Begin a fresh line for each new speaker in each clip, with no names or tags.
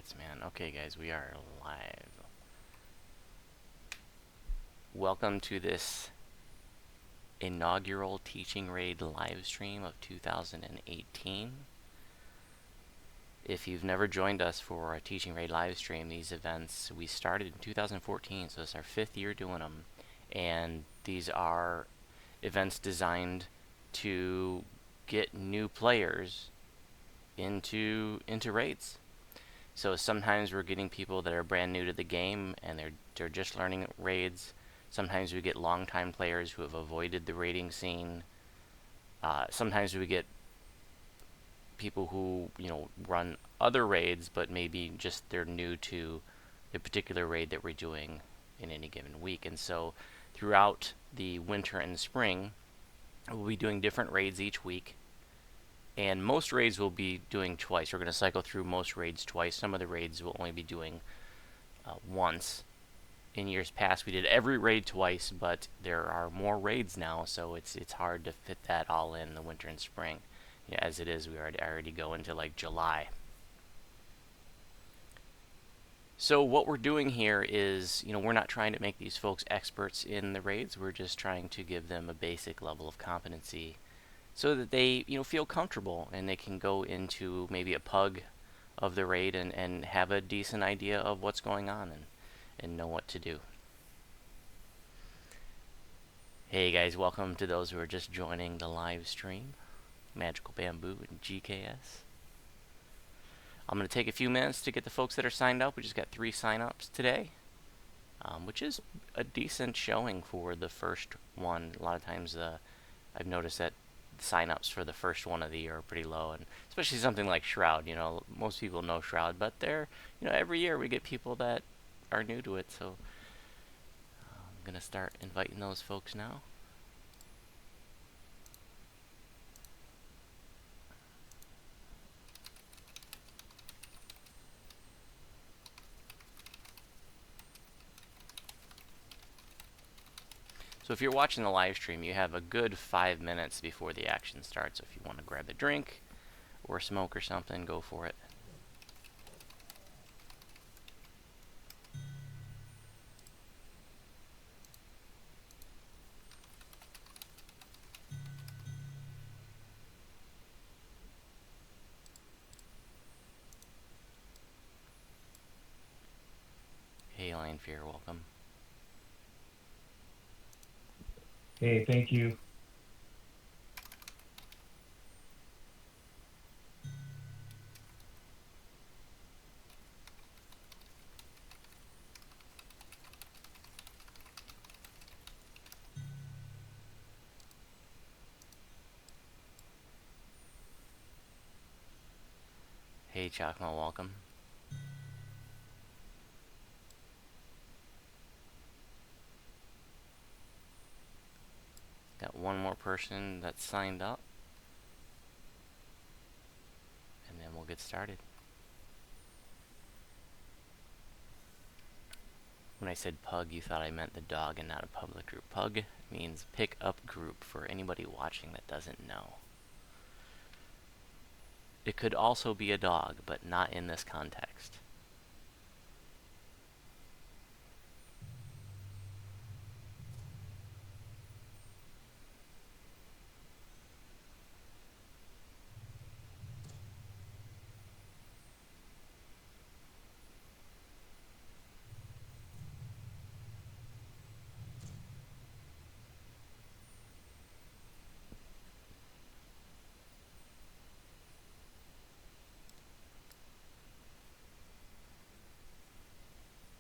crickets, man. Okay, guys, we are live. Welcome to this inaugural Teaching Raid live stream of 2018. If you've never joined us for a Teaching Raid live stream, these events, we started in 2014, so it's our 5th year doing them. And these are events designed to get new players into raids. So sometimes we're getting people that are brand new to the game and they're just learning raids. Sometimes we get longtime players who have avoided the raiding scene. Sometimes we get people who run other raids, but maybe just they're new to the particular raid that we're doing in any given week. And so throughout the winter and spring, we'll be doing different raids each week. And most raids we'll be doing twice. We're going to cycle through most raids twice. Some of the raids we'll only be doing once. In years past, we did every raid twice, but there are more raids now, so it's hard to fit that all in the winter and spring. Yeah, as it is, we already go into like July. So what we're doing here is, we're not trying to make these folks experts in the raids. We're just trying to give them a basic level of competency so that they feel comfortable and they can go into maybe a pug of the raid and have a decent idea of what's going on and know what to do. Hey guys, welcome to those who are just joining the live stream. Magical Bamboo and GKS. I'm going to take a few minutes to get the folks that are signed up. We just got 3 sign-ups today, which is a decent showing for the first one. A lot of times I've noticed that sign-ups for the first one of the year are pretty low, and especially something like Shroud. Most people know Shroud, but every year we get people that are new to it. So I'm gonna start inviting those folks now. So if you're watching the live stream, you have a good 5 minutes before the action starts. So if you want to grab a drink or smoke or something, go for it. Hey, Elaine Fear, welcome.
Hey, thank you.
Hey, Chakma, welcome. Got one more person that's signed up, and then we'll get started. When I said pug, you thought I meant the dog and not a public group. Pug means pick up group for anybody watching that doesn't know. It could also be a dog, but not in this context.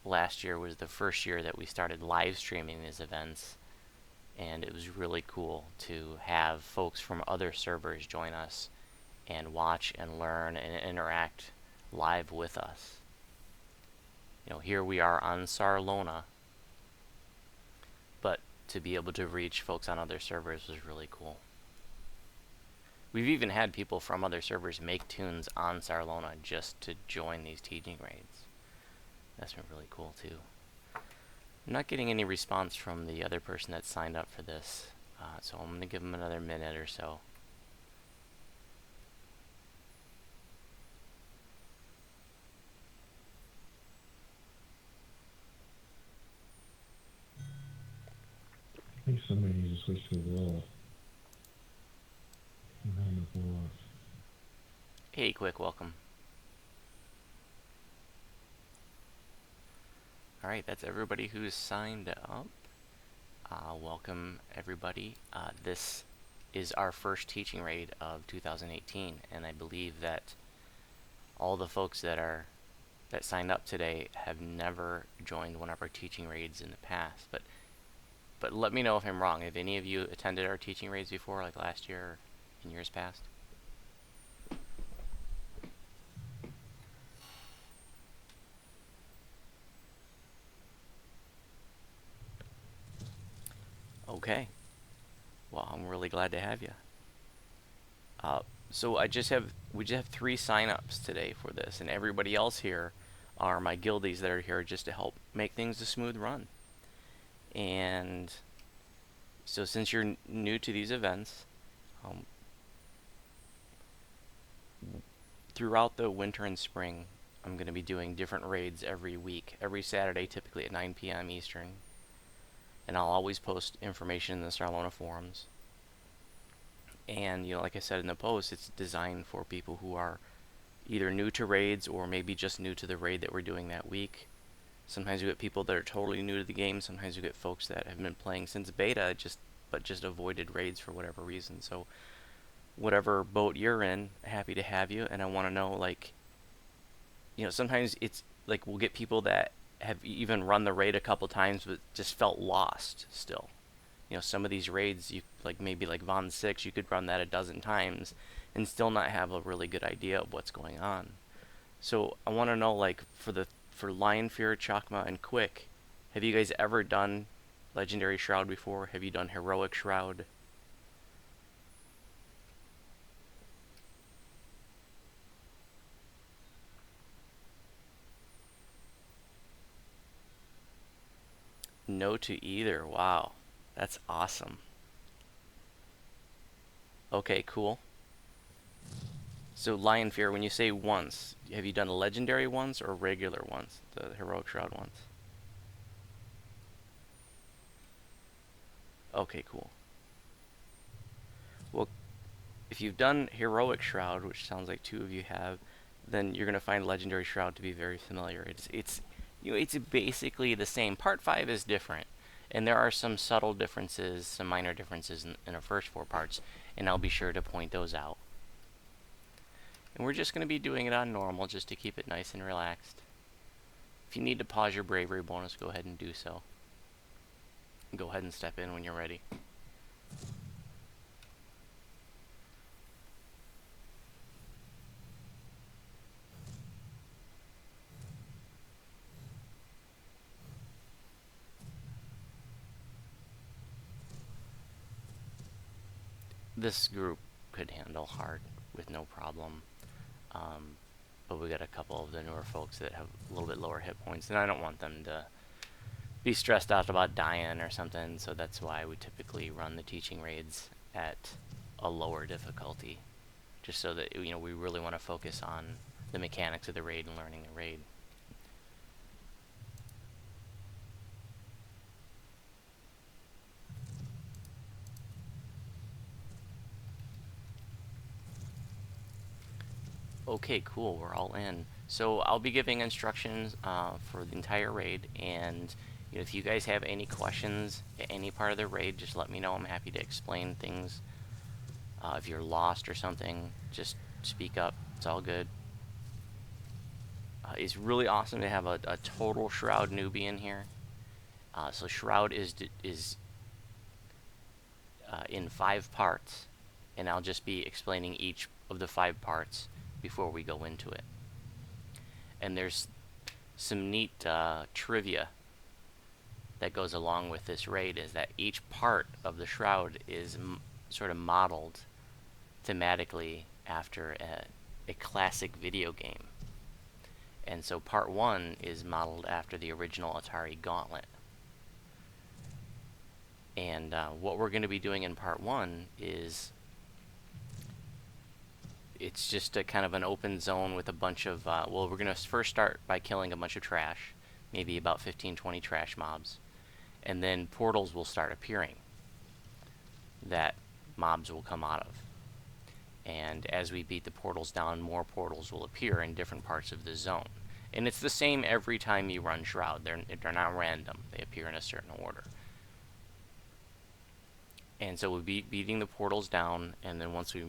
Last year was the first year that we started live streaming these events, and it was really cool to have folks from other servers join us and watch and learn and interact live with us. Here we are on Sarlona, but to be able to reach folks on other servers was really cool. We've even had people from other servers make tunes on Sarlona just to join these teaching raids. That's been really cool too. I'm not getting any response from the other person that signed up for this, so I'm going to give them another minute or so.
think somebody needs to switch to a blow off. I'm having a blow off.
Hey, quick welcome. Alright, that's everybody who's signed up. Welcome everybody. This is our first teaching raid of 2018, and I believe that all the folks that signed up today have never joined one of our teaching raids in the past. But let me know if I'm wrong. Have any of you attended our teaching raids before, like last year or in years past? Okay. Well, I'm really glad to have you. Uh, so we just have 3 sign-ups today for this, and everybody else here are my guildies that are here just to help make things a smooth run. And so since you're new to these events, um, throughout the winter and spring, I'm going to be doing different raids every week, every Saturday, typically at 9 p.m. Eastern. And I'll always post information in the Sarlona forums. And, like I said in the post, it's designed for people who are either new to raids or maybe just new to the raid that we're doing that week. Sometimes you get people that are totally new to the game. Sometimes you get folks that have been playing since beta, but just avoided raids for whatever reason. So whatever boat you're in, happy to have you. And I want to know, like, sometimes it's like we'll get people that have even run the raid a couple times but just felt lost still. Some of these raids, maybe like Von 6, you could run that a dozen times and still not have a really good idea of what's going on. So I want to know, like, for Lion Fear, Chakma, and Quick, have you guys ever done Legendary Shroud before? Have you done Heroic Shroud? No to either. Wow. That's awesome. Okay, cool. So Lion Fear, when you say once, have you done a legendary once or regular ones? The Heroic Shroud ones? Okay, cool. Well, if you've done Heroic Shroud, which sounds like 2 of you have, then you're gonna find Legendary Shroud to be very familiar. It's basically the same. Part 5 is different, and there are some subtle differences, some minor differences in the first 4 parts, and I'll be sure to point those out. And we're just going to be doing it on normal just to keep it nice and relaxed. If you need to pause your bravery bonus, go ahead and do so. Go ahead and step in when you're ready. This group could handle hard with no problem. But we got a couple of the newer folks that have a little bit lower hit points, and I don't want them to be stressed out about dying or something, so that's why we typically run the teaching raids at a lower difficulty, just so that we really want to focus on the mechanics of the raid and learning the raid. Okay, cool, we're all in. So I'll be giving instructions for the entire raid, and if you guys have any questions at any part of the raid, just let me know. I'm happy to explain things. If you're lost or something, just speak up. It's all good. It's really awesome to have a total Shroud newbie in here. So Shroud is in 5 parts, and I'll just be explaining each of the 5 parts before we go into it. And there's some neat trivia that goes along with this raid, is that each part of the Shroud is sort of modeled thematically after a classic video game. And so part 1 is modeled after the original Atari Gauntlet. And what we're going to be doing in part 1 is it's just a kind of an open zone with a bunch of well, we're going to first start by killing a bunch of trash, maybe about 15-20 trash mobs, and then portals will start appearing. that mobs will come out of. And as we beat the portals down, more portals will appear in different parts of the zone. And it's the same every time you run Shroud. They're not random. They appear in a certain order. And so we'll be beating the portals down, and then once we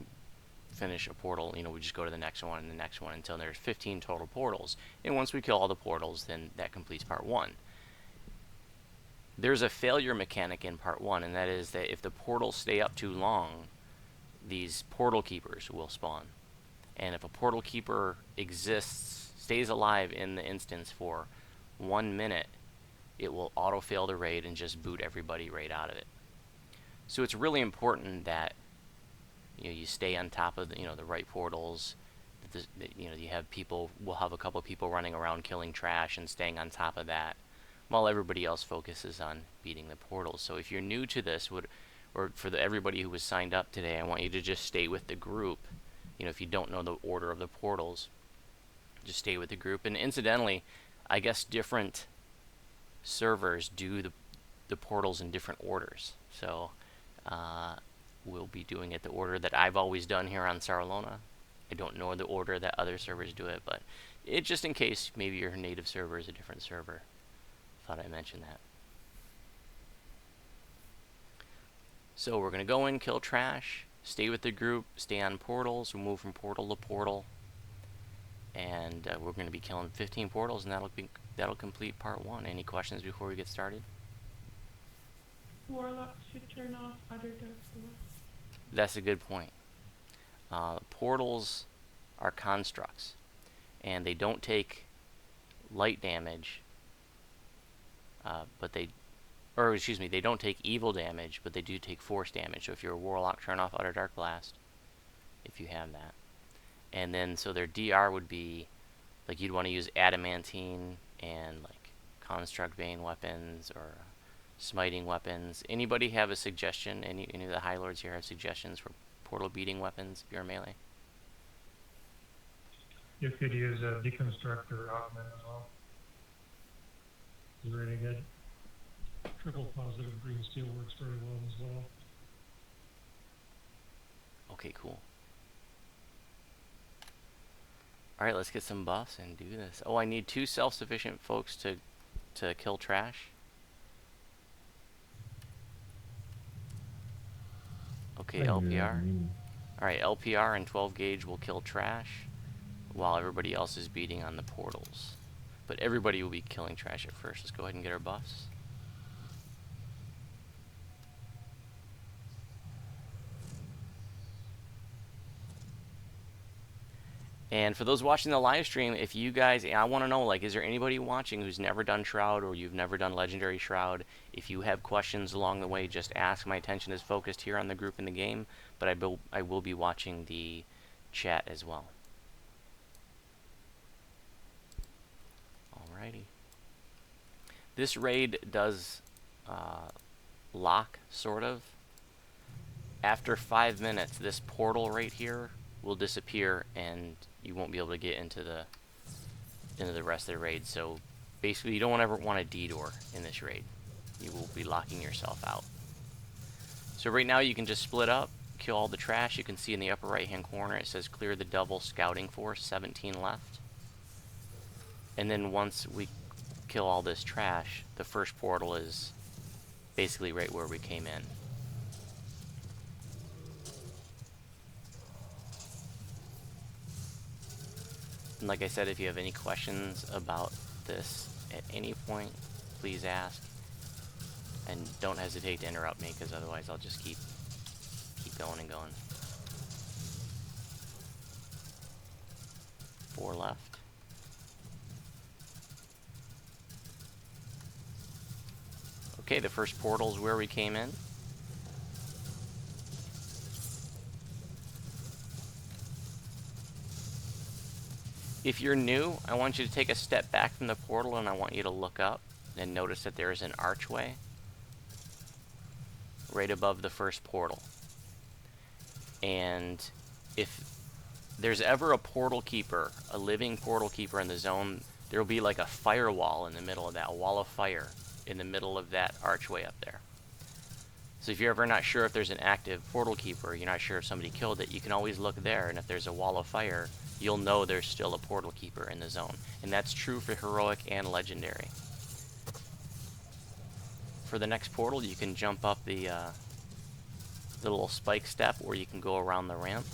finish a portal, we just go to the next one and the next one until there's 15 total portals. And once we kill all the portals, then that completes part 1. There's a failure mechanic in part 1, and that is that if the portals stay up too long, these portal keepers will spawn. And if a portal keeper stays alive in the instance for 1 minute, it will auto-fail the raid and just boot everybody right out of it. So it's really important that you stay on top of the right portals. You have people. We'll have a couple of people running around killing trash and staying on top of that, while everybody else focuses on beating the portals. So if you're new to this, or for everybody who was signed up today, I want you to just stay with the group. If you don't know the order of the portals, just stay with the group. And incidentally, I guess different servers do the portals in different orders. So we'll be doing it the order that I've always done here on Sarlona. I don't know the order that other servers do it, but just in case maybe your native server is a different server. Thought I'd mention that. So we're going to go in, kill trash, stay with the group, stay on portals, we'll move from portal to portal. And we're going to be killing 15 portals, and that'll complete part 1. Any questions before we get started?
Warlocks should turn off other dark lords.
That's a good point. Portals are constructs, and they don't take light damage, they don't take evil damage, but they do take force damage. So if you're a Warlock, turn off Utter Dark Blast, if you have that. And then, so their DR would be, like, you'd want to use Adamantine and, like, Construct Bane weapons or smiting weapons. Anybody have a suggestion? Any of the High Lords here have suggestions for portal beating weapons if you're melee?
You could use a Deconstructor Augment as well. It's really good. Triple positive green steel works very well as well.
Okay, cool. Alright, let's get some buffs and do this. Oh, I need 2 self-sufficient folks to kill trash. Okay, LPR. Alright, LPR and 12 gauge will kill trash, while everybody else is beating on the portals. But everybody will be killing trash at first. Let's go ahead and get our buffs. And for those watching the live stream, if you guys, I want to know, like, is there anybody watching who's never done Shroud or you've never done Legendary Shroud? If you have questions along the way, just ask. My attention is focused here on the group in the game, but I will be watching the chat as well. Alrighty. This raid does lock, sort of. After 5 minutes, this portal right here will disappear, and you won't be able to get into the rest of the raid. So basically, you don't ever want a detour in this raid. You will be locking yourself out. So right now, you can just split up, kill all the trash. You can see in the upper right hand corner it says clear the double scouting force, 17 left. And then once we kill all this trash, the first portal is basically right where we came in. And like I said, if you have any questions about this at any point, please ask. And don't hesitate to interrupt me, because otherwise I'll just keep going and going. 4 left. Okay, the first portal is where we came in. If you're new, I want you to take a step back from the portal, and I want you to look up and notice that there is an archway right above the first portal. And if there's ever a portal keeper, a living portal keeper in the zone, there will be like a firewall in the middle of that, a wall of fire in the middle of that archway up there. So if you're ever not sure if there's an active portal keeper, you're not sure if somebody killed it, you can always look there, and if there's a wall of fire, you'll know there's still a portal keeper in the zone. And that's true for heroic and legendary. For the next portal, you can jump up the little spike step, or you can go around the ramp.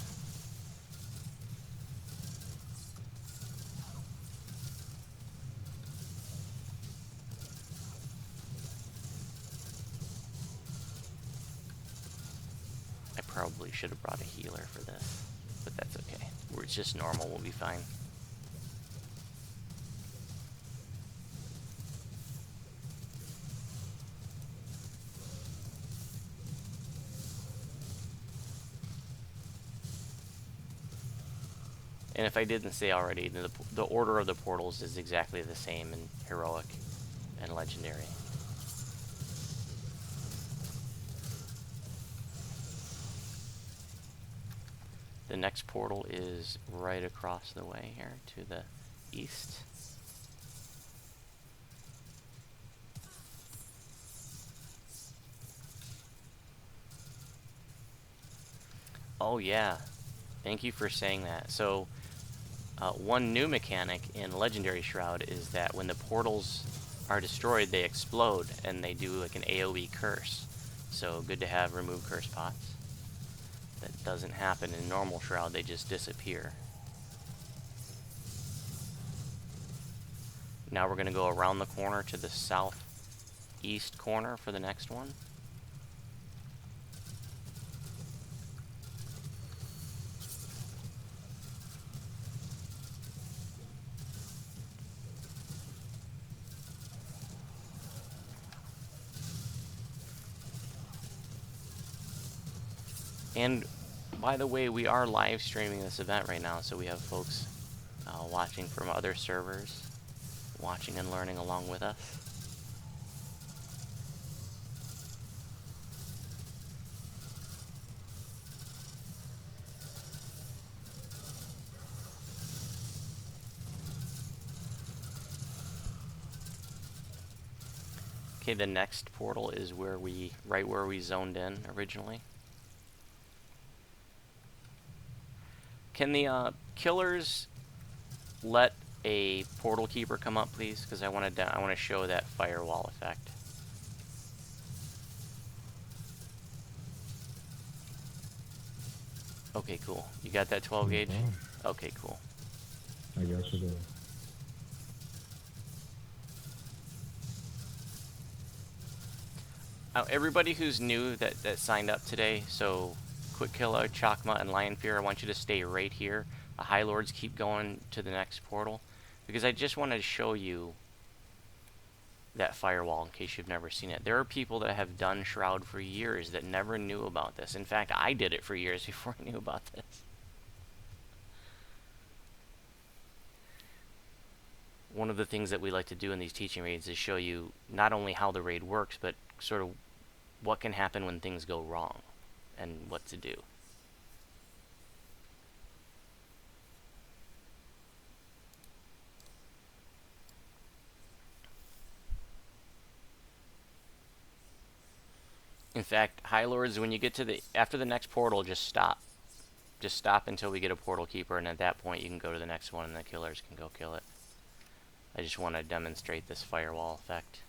I probably should have brought a healer for this, but that's okay. It's just normal, we'll be fine. And if I didn't say already, the order of the portals is exactly the same in heroic and legendary. The next portal is right across the way here to the east. Oh yeah, thank you for saying that. So one new mechanic in Legendary Shroud is that when the portals are destroyed, they explode and they do like an AoE curse. So good to have remove curse pots. That doesn't happen in normal Shroud, they just disappear. Now we're going to go around the corner to the southeast corner for the next one. And by the way, we are live streaming this event right now, so we have folks watching from other servers, watching and learning along with us. Okay, the next portal is right where we zoned in originally. Can the killers let a portal keeper come up, please? Because I want to show that firewall effect. Okay, cool. You got that 12 gauge? Okay, cool.
I guess it is.
Everybody who's new that signed up today, so Quick Killer, Chakma, and Lion Fear, I want you to stay right here. The High Lords keep going to the next portal, because I just wanted to show you that firewall in case you've never seen it. There are people that have done Shroud for years that never knew about this. In fact, I did it for years before I knew about this. One of the things that we like to do in these teaching raids is show you not only how the raid works, but sort of what can happen when things go wrong and what to do. In fact, High Lords, when you get to after the next portal, just stop. Just stop until we get a portal keeper, and at that point you can go to the next one and the killers can go kill it. I just want to demonstrate this firewall effect.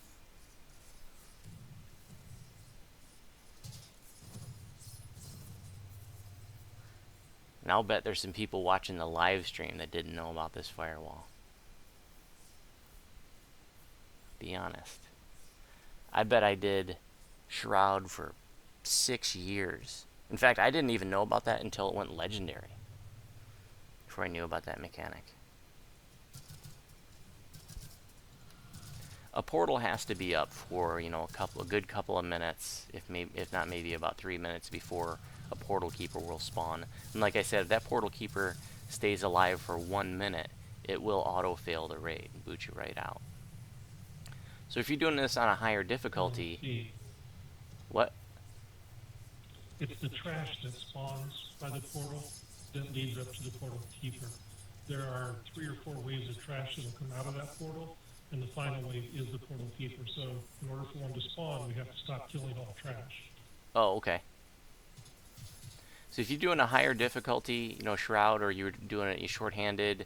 And I'll bet there's some people watching the live stream that didn't know about this firewall. Be honest. I bet I did Shroud for 6 years. In fact, I didn't even know about that until it went legendary. Before I knew about that mechanic. A portal has to be up for, you know, a good couple of minutes, if not maybe about 3 minutes before a portal keeper will spawn. And like I said, if that portal keeper stays alive for 1 minute, it will auto fail the raid and boot you right out. So if you're doing this on a higher difficulty, what?
It's the trash that spawns by the portal that leads up to the portal keeper. There are 3 or 4 waves of trash that will come out of that portal, and the final wave is the portal keeper. So in order for one to spawn, we have to stop killing all trash.
Oh, okay. So if you're doing a higher difficulty, Shroud, or you're doing it short-handed,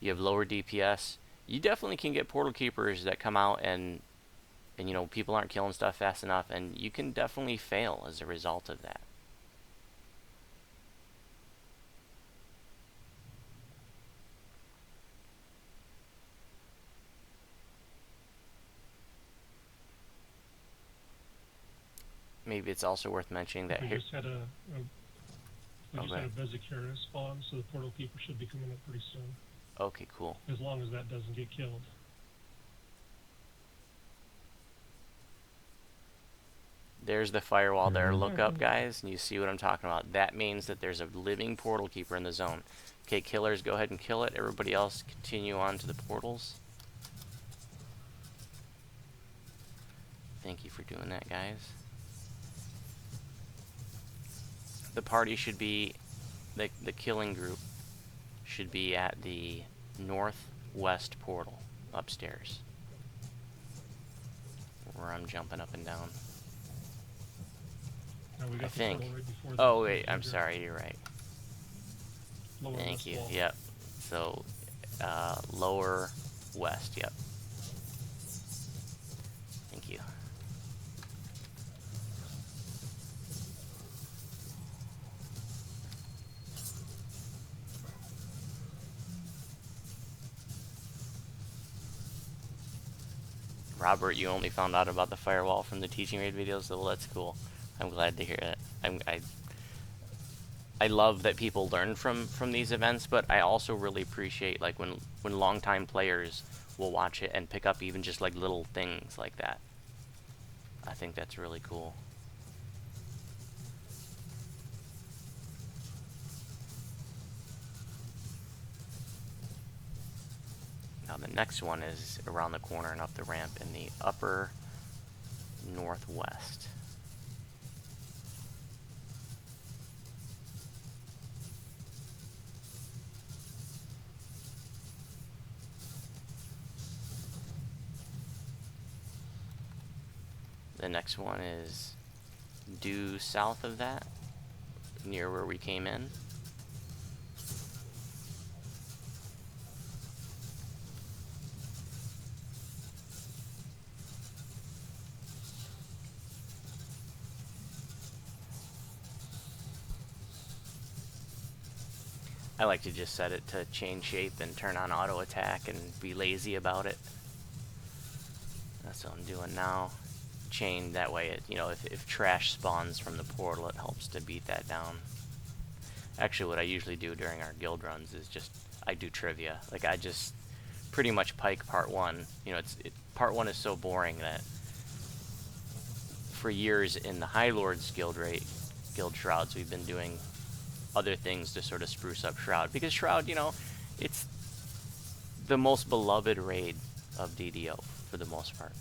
you have lower DPS, you definitely can get portal keepers that come out and people aren't killing stuff fast enough, and you can definitely fail as a result of that. Maybe it's also worth mentioning that
We
here.
just had a
Okay.
Vesicura spawn, so the portal keeper should be coming up pretty soon,
Okay, cool.
as long as that doesn't get killed.
There's the firewall there.
Mhm.
Look up, guys, and you see what I'm talking about. That means that there's a living portal keeper in the zone. Okay, killers, go ahead and kill it. Everybody else, continue on to the portals. Thank you for doing that, guys. The party should be, the killing group should be at the northwest portal upstairs, where I'm jumping up and down.
Now we
I
got the
think.
portal right before
Oh,
the
wait, I'm
ginger.
sorry, you're right.
Lower
Thank
west
you.
wall.
Yep. So, lower west, yep. Thank you. Robert, you only found out about the firewall from the teaching raid videos, so that's cool. I'm glad to hear it. I love that people learn from these events, but I also really appreciate like when longtime players will watch it and pick up even just like little things like that. I think that's really cool. Now the next one is around the corner and up the ramp in the upper northwest. The next one is due south of that, near where we came in. I like to just set it to change shape and turn on auto attack and be lazy about it. That's what I'm doing now. Chain, that way it, if trash spawns from the portal, it helps to beat that down. Actually, what I usually do during our guild runs is I do trivia. Like, I just pretty much pike part one. Part one is so boring that for years in the High Lords guild Shrouds, we've been doing other things to sort of spruce up Shroud. Because Shroud, it's the most beloved raid of DDO for the most part.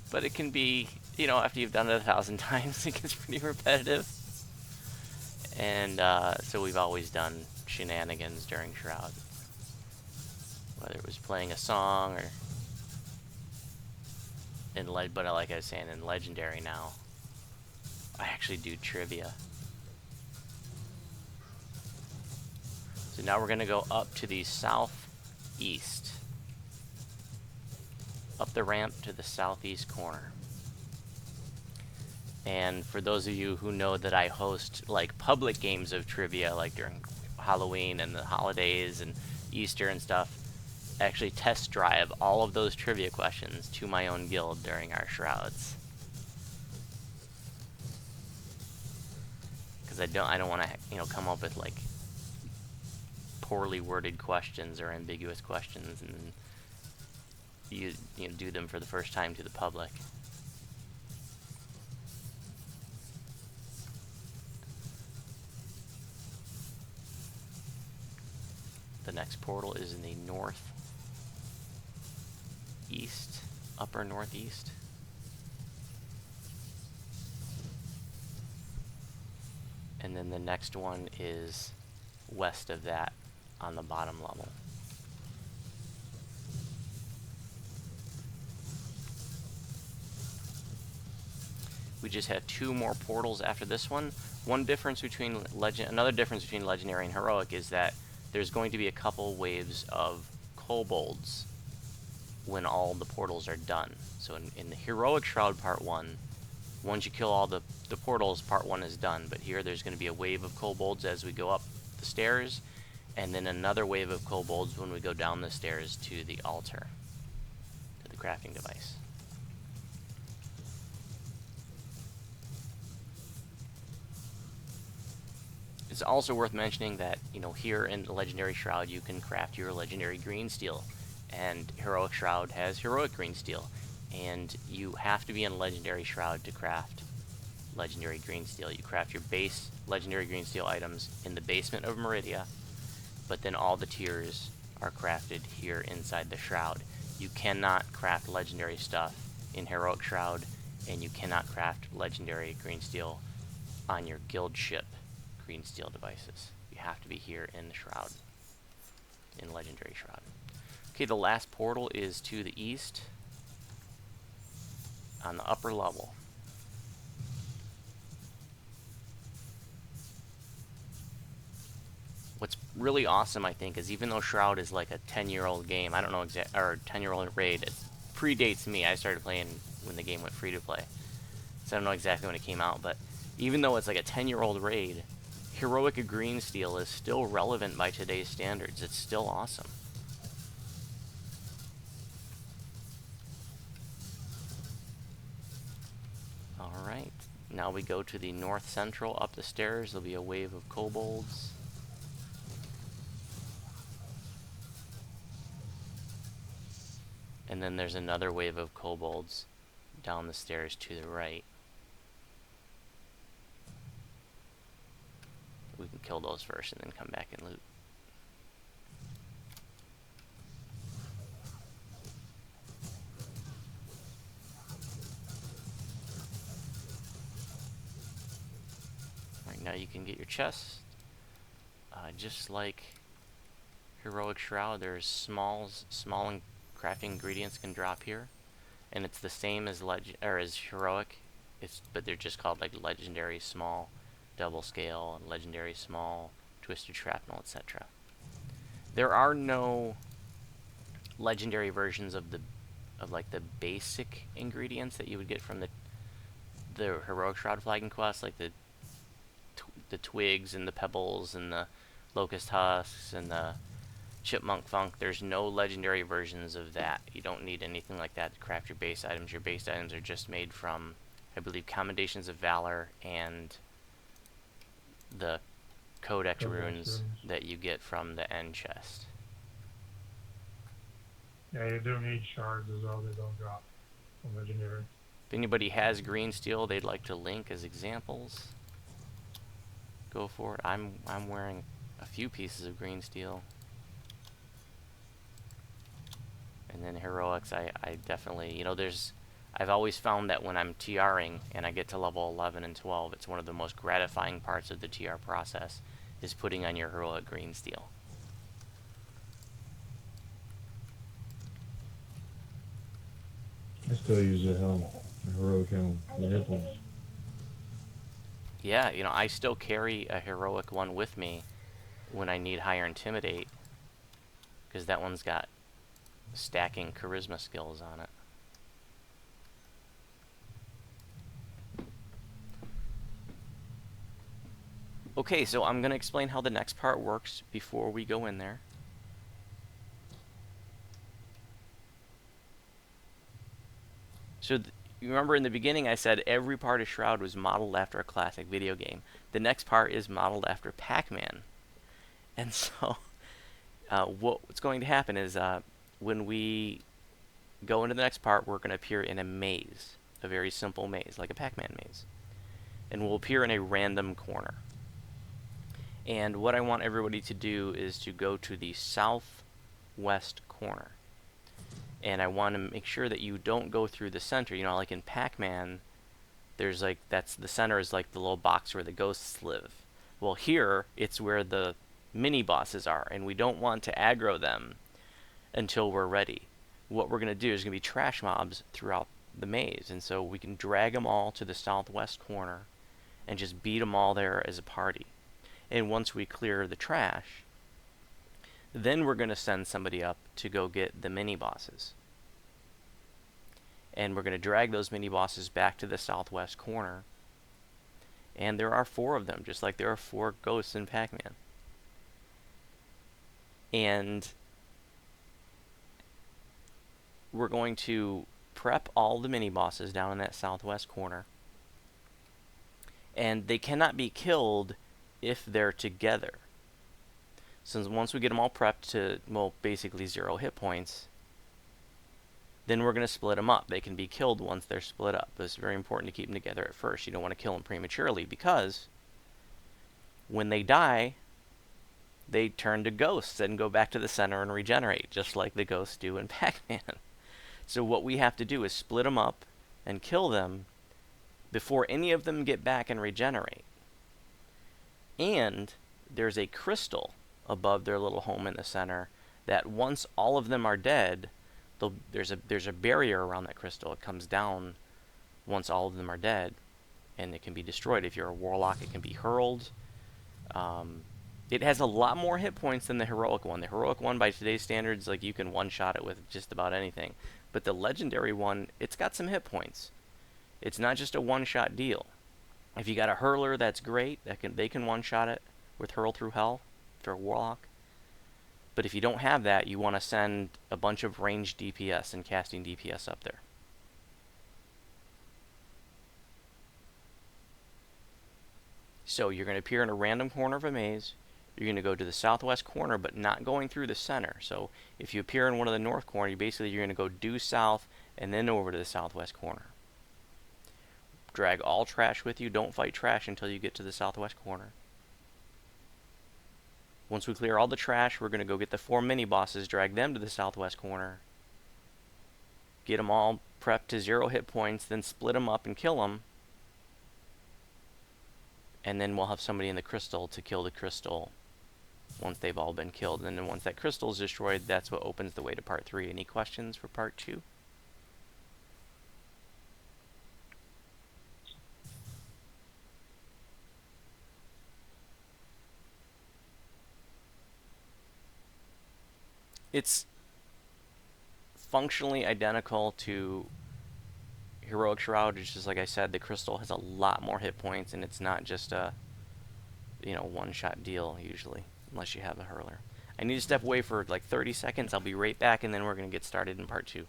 But it can be, after you've done it 1,000 times, it gets pretty repetitive. And so we've always done shenanigans during Shroud. Whether it was playing a song or but like I was saying, in Legendary now, I actually do trivia. So now we're going to go up to the southeast. Up the ramp to the southeast corner. And for those of you who know that I host like public games of trivia, like during Halloween and the holidays and Easter and stuff, I actually test drive all of those trivia questions to my own guild during our Shrouds. Because I don't want to come up with like poorly worded questions or ambiguous questions and you do them for the first time to the public. The next portal is in the northeast, upper northeast. And then the next one is west of that on the bottom level. we just have 2 more portals after this one. One difference between another difference between Legendary and Heroic is that there's going to be a couple waves of kobolds when all the portals are done. So in the Heroic Shroud Part 1, once you kill all the portals, Part 1 is done. But here there's going to be a wave of kobolds as we go up the stairs, and then another wave of kobolds when we go down the stairs to the altar, to the crafting device. It's also worth mentioning that, you know, here in the Legendary Shroud you can craft your Legendary Green Steel, and Heroic Shroud has Heroic Green Steel, and you have to be in Legendary Shroud to craft Legendary Green Steel. You craft your base Legendary Green Steel items in the basement of Meridia, but then all the tiers are crafted here inside the Shroud. You cannot craft Legendary stuff in Heroic Shroud, and you cannot craft Legendary Green Steel on your guild ship Green Steel devices. You have to be here in the Shroud, in Legendary Shroud. Okay, the last portal is to the east on the upper level. What's really awesome, I think, is even though Shroud is like a 10-year-old game, I don't know or 10-year-old raid, it predates me. I started playing when the game went free to play, so I don't know exactly when it came out. But even though it's like a 10-year-old raid, Heroic Green Steel is still relevant by today's standards. It's still awesome. Alright, now we go to the north central. Up the stairs, there'll be a wave of kobolds. And then there's another wave of kobolds down the stairs to the right. We can kill those first and then come back and loot. Alright, now you can get your chest. Just like Heroic Shroud, there's small crafting ingredients can drop here, and it's the same as as Heroic. But they're just called like Legendary Small Double Scale and Legendary Small Twisted Shrapnel, etc. There are no legendary versions of like the basic ingredients that you would get from the Heroic Shroud flagging quest, like the twigs and the pebbles and the locust husks and the chipmunk funk. There's no legendary versions of that. You don't need anything like that to craft your base items. Your base items are just made from, I believe, Commendations of Valor and the Codex runes that you get from the end chest.
Yeah, you do need shards as well. They don't drop from legendary.
If anybody has green steel they'd like to link as examples, go for it. I'm wearing a few pieces of green steel. And then heroics, I definitely, you know, I've always found that when I'm TRing and I get to level 11 and 12, it's one of the most gratifying parts of the TR process, is putting on your heroic green steel.
I still use a helm, a heroic helm, the nipples.
Yeah, you know, I still carry a heroic one with me when I need higher intimidate, because that one's got stacking charisma skills on it. Okay, so I'm going to explain how the next part works before we go in there. So you remember in the beginning I said every part of Shroud was modeled after a classic video game. The next part is modeled after Pac-Man. And so what's going to happen is when we go into the next part, we're going to appear in a maze, a very simple maze, like a Pac-Man maze. And we'll appear in a random corner. And what I want everybody to do is to go to the southwest corner. And I want to make sure that you don't go through the center. You know, like in Pac-Man, there's like, the center is like the little box where the ghosts live. Well, here, it's where the mini-bosses are, and we don't want to aggro them until we're ready. What we're going to do is going to be trash mobs throughout the maze. And so we can drag them all to the southwest corner and just beat them all there as a party. And once we clear the trash, then we're going to send somebody up to go get the mini bosses. And we're going to drag those mini bosses back to the southwest corner. And there are 4 of them, just like there are 4 ghosts in Pac-Man. And we're going to prep all the mini bosses down in that southwest corner. And they cannot be killed if they're together. Since once we get them all prepped to, well, basically 0 hit points, then we're going to split them up. They can be killed once they're split up. But it's very important to keep them together at first. You don't want to kill them prematurely, because when they die, they turn to ghosts and go back to the center and regenerate, just like the ghosts do in Pac-Man. So what we have to do is split them up and kill them before any of them get back and regenerate. And there's a crystal above their little home in the center that once all of them are dead, there's a barrier around that crystal. It comes down once all of them are dead, and it can be destroyed. If you're a warlock, it can be hurled. It has a lot more hit points than the heroic one. The heroic one, by today's standards, like, you can one-shot it with just about anything. But the legendary one, it's got some hit points. It's not just a one-shot deal. If you got a hurler, that's great. They can one-shot it with Hurl Through Hell for a warlock. But if you don't have that, you want to send a bunch of ranged DPS and casting DPS up there. So you're going to appear in a random corner of a maze. You're going to go to the southwest corner, but not going through the center. So if you appear in one of the north corners, you're going to go due south and then over to the southwest corner. Drag all trash with you. Don't fight trash until you get to the southwest corner. Once we clear all the trash, we're going to go get the 4 mini bosses, drag them to the southwest corner, get them all prepped to 0 hit points, then split them up and kill them. And then we'll have somebody in the crystal to kill the crystal once they've all been killed. And then once that crystal is destroyed, that's what opens the way to part 3. Any questions for part 2? It's functionally identical to Heroic Shroud. It's just like I said, the crystal has a lot more hit points, and it's not just a, one-shot deal usually, unless you have a hurler. I need to step away for like 30 seconds. I'll be right back, and then we're going to get started in part 2.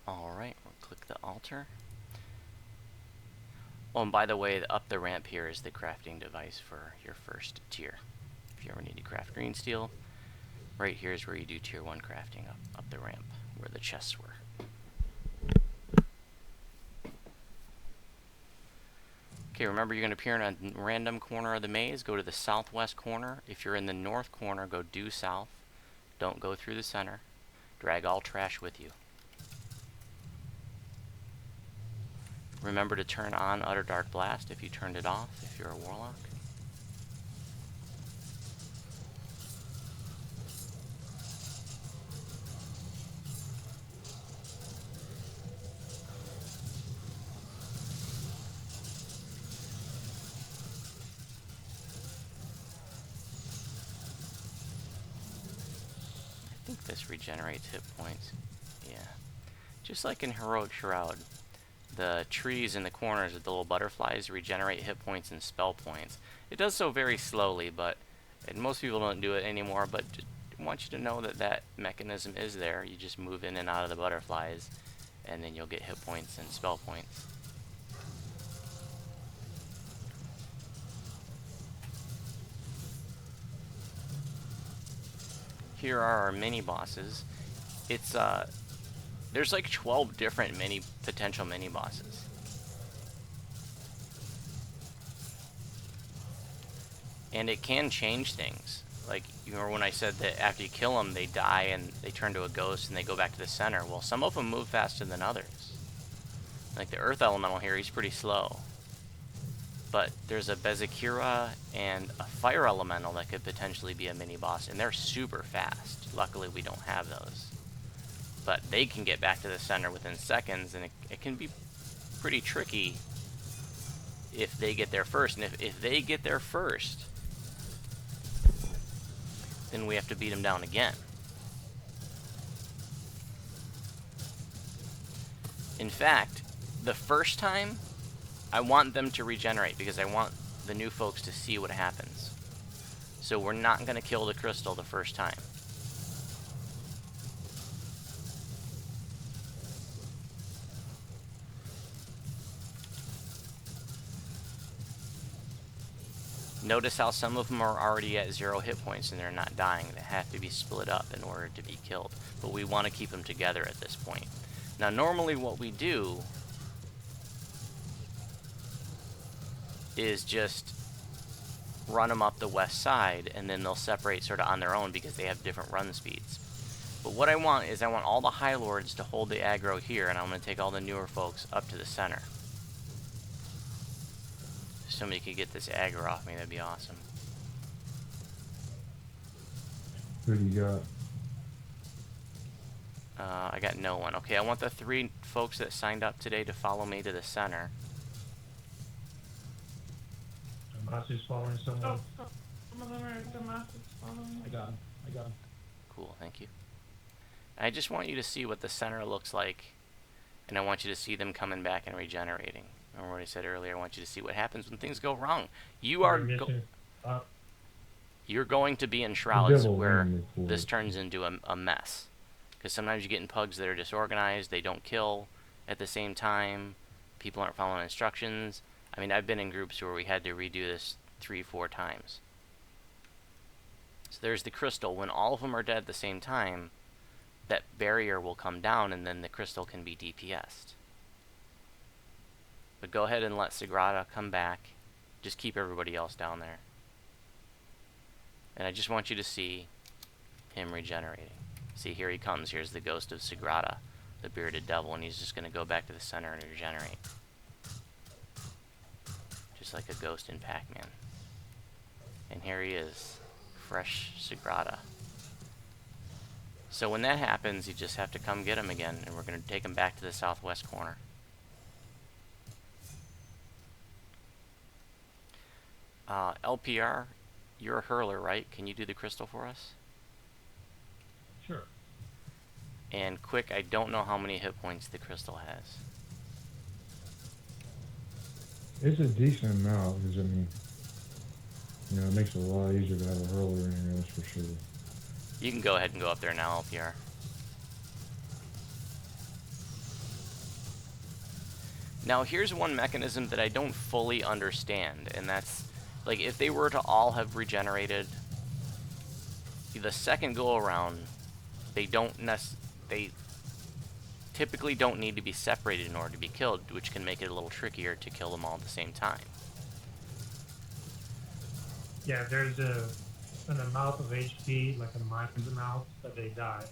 Alright, we'll click the altar. Oh, and by the way, up the ramp here is the crafting device for your first tier. If you ever need to craft green steel, right here is where you do tier 1 crafting, up the ramp, where the chests were. Okay, remember, you're going to appear in a random corner of the maze. Go to the southwest corner. If you're in the north corner, go due south. Don't go through the center. Drag all trash with you. Remember to turn on Utter Dark Blast if you turned it off, if you're a warlock. I think this regenerates hit points. Yeah. Just like in Heroic Shroud, the trees in the corners of the little butterflies regenerate hit points and spell points. It does so very slowly, and most people don't do it anymore, but want you to know that that mechanism is there. You just move in and out of the butterflies, and then you'll get hit points and spell points. Here are our mini bosses. It's there's like 12 different potential mini bosses. And it can change things. Like, you remember when I said that after you kill them, they die and they turn to a ghost and they go back to the center? Well, some of them move faster than others. Like the Earth Elemental here, he's pretty slow. But there's a Bezakira and a Fire Elemental that could potentially be a mini-boss, and they're super fast. Luckily, we don't have those. But they can get back to the center within seconds, and it can be pretty tricky if they get there first. And if they get there first, then we have to beat them down again. In fact, the first time, I want them to regenerate because I want the new folks to see what happens. So we're not going to kill the crystal the first time. Notice how some of them are already at 0 hit points and they're not dying. They have to be split up in order to be killed. But we want to keep them together at this point. Now normally what we do is just run them up the west side, and then they'll separate sort of on their own because they have different run speeds. But what I want is I want all the High Lords to hold the aggro here, and I'm going to take all the newer folks up to the center. If somebody could get this aggro off me, that'd be awesome.
Who do you got?
I got no one. Okay, I want the 3 folks that signed up today to follow me to the center.
Masu's following someone.
Oh, some of them are the masses following.
I got him.
Cool, thank you. I just want you to see what the center looks like, and I want you to see them coming back and regenerating. Remember what I said earlier, I want you to see what happens when things go wrong. You're going to be in Shrouds where this turns into a mess. Because sometimes you get in pugs that are disorganized, they don't kill at the same time, people aren't following instructions. I mean, I've been in groups where we had to redo this 3-4 times. So there's the crystal. When all of them are dead at the same time, that barrier will come down and then the crystal can be DPS'd. But go ahead and let Sagrada come back. Just keep everybody else down there. And I just want you to see him regenerating. See, here he comes. Here's the ghost of Sagrada, the bearded devil, and he's just going to go back to the center and regenerate. Just like a ghost in Pac-Man. And here he is, fresh Sagrada. So when that happens, you just have to come get him again, and we're going to take him back to the southwest corner. LPR, you're a hurler, right? Can you do the crystal for us?
Sure.
And quick, I don't know how many hit points the crystal has.
It's a decent amount, because, I mean, you know, it makes it a lot easier to have a hurler in here, that's for sure.
You can go ahead and go up there now, LPR. Now, here's one mechanism that I don't fully understand, and that's, like, if they were to all have regenerated, the second go-around, they typically don't need to be separated in order to be killed, which can make it a little trickier to kill them all at the same time.
Yeah, there's an amount of HP, like a minus amount, that they die.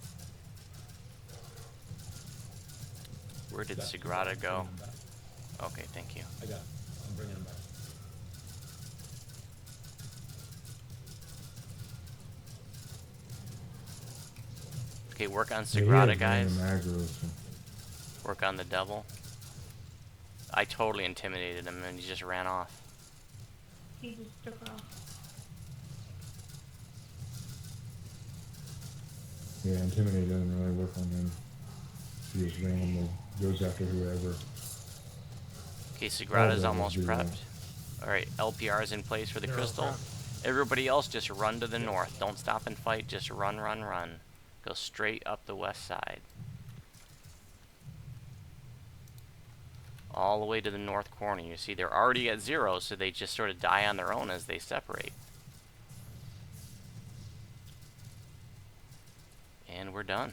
Where did Sagrada go? Okay, thank you.
I got him. I'm bringing him back.
Okay, work on
Yeah, he
Sagrada,
has
guys.
random aggro, so.
Work on the devil. I totally intimidated him and he just ran off.
He just took off.
Yeah, Intimidate doesn't really work on him. He just randomly goes after whoever.
Okay, Sagrada's
Oh,
almost
do that.
prepped. Alright, LPR is in place for the
They're all
crystal.
prepped.
Everybody else just run to the north. Don't stop and fight. Just run, run, run. Go straight up the west side. All the way to the north corner. You see, they're already at 0, so they just sort of die on their own as they separate. And we're done.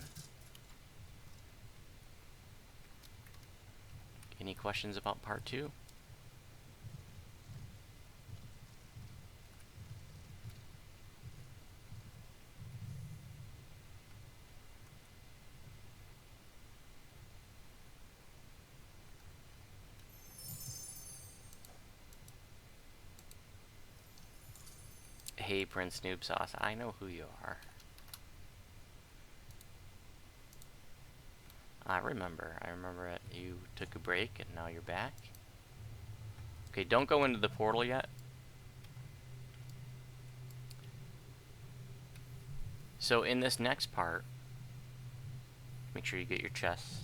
Any questions about part 2? Hey, Prince Noob Sauce, I know who you are. I remember it. You took a break and now you're back. Okay, don't go into the portal yet. So in this next part, make sure you get your chests.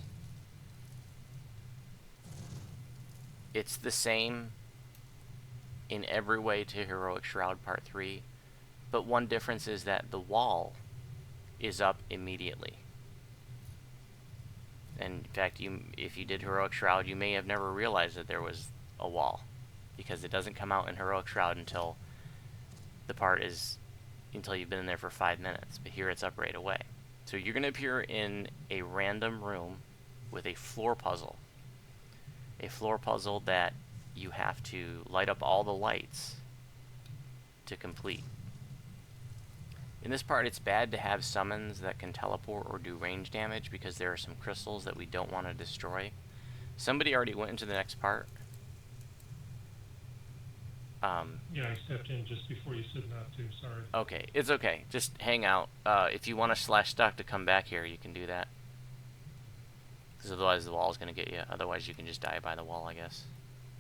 It's the same in every way to Heroic Shroud Part 3, but one difference is that the wall is up immediately. And in fact, if you did Heroic Shroud, you may have never realized that there was a wall, because it doesn't come out in Heroic Shroud until you've been in there for 5 minutes, but here it's up right away. So you're going to appear in a random room with a floor puzzle. A floor puzzle that you have to light up all the lights to complete. In this part, it's bad to have summons that can teleport or do range damage because there are some crystals that we don't want to destroy. Somebody already went into the next part.
Yeah, I stepped in just before you said not to, sorry.
Okay, it's okay. Just hang out. If you want to /stuck to come back here, you can do that. Because otherwise the wall is going to get you. Otherwise you can just die by the wall, I guess.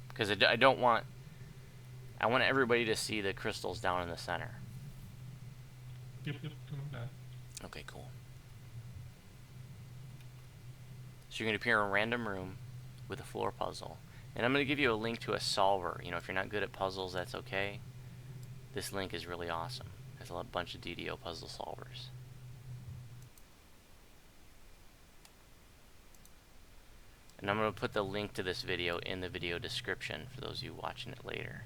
Because I don't want... I want everybody to see the crystals down in the center.
Yep, coming back.
Okay, cool. So you're going to appear in a random room with a floor puzzle. And I'm going to give you a link to a solver. You know, if you're not good at puzzles, that's okay. This link is really awesome. There's a bunch of DDO puzzle solvers. And I'm going to put the link to this video in the video description for those of you watching it later.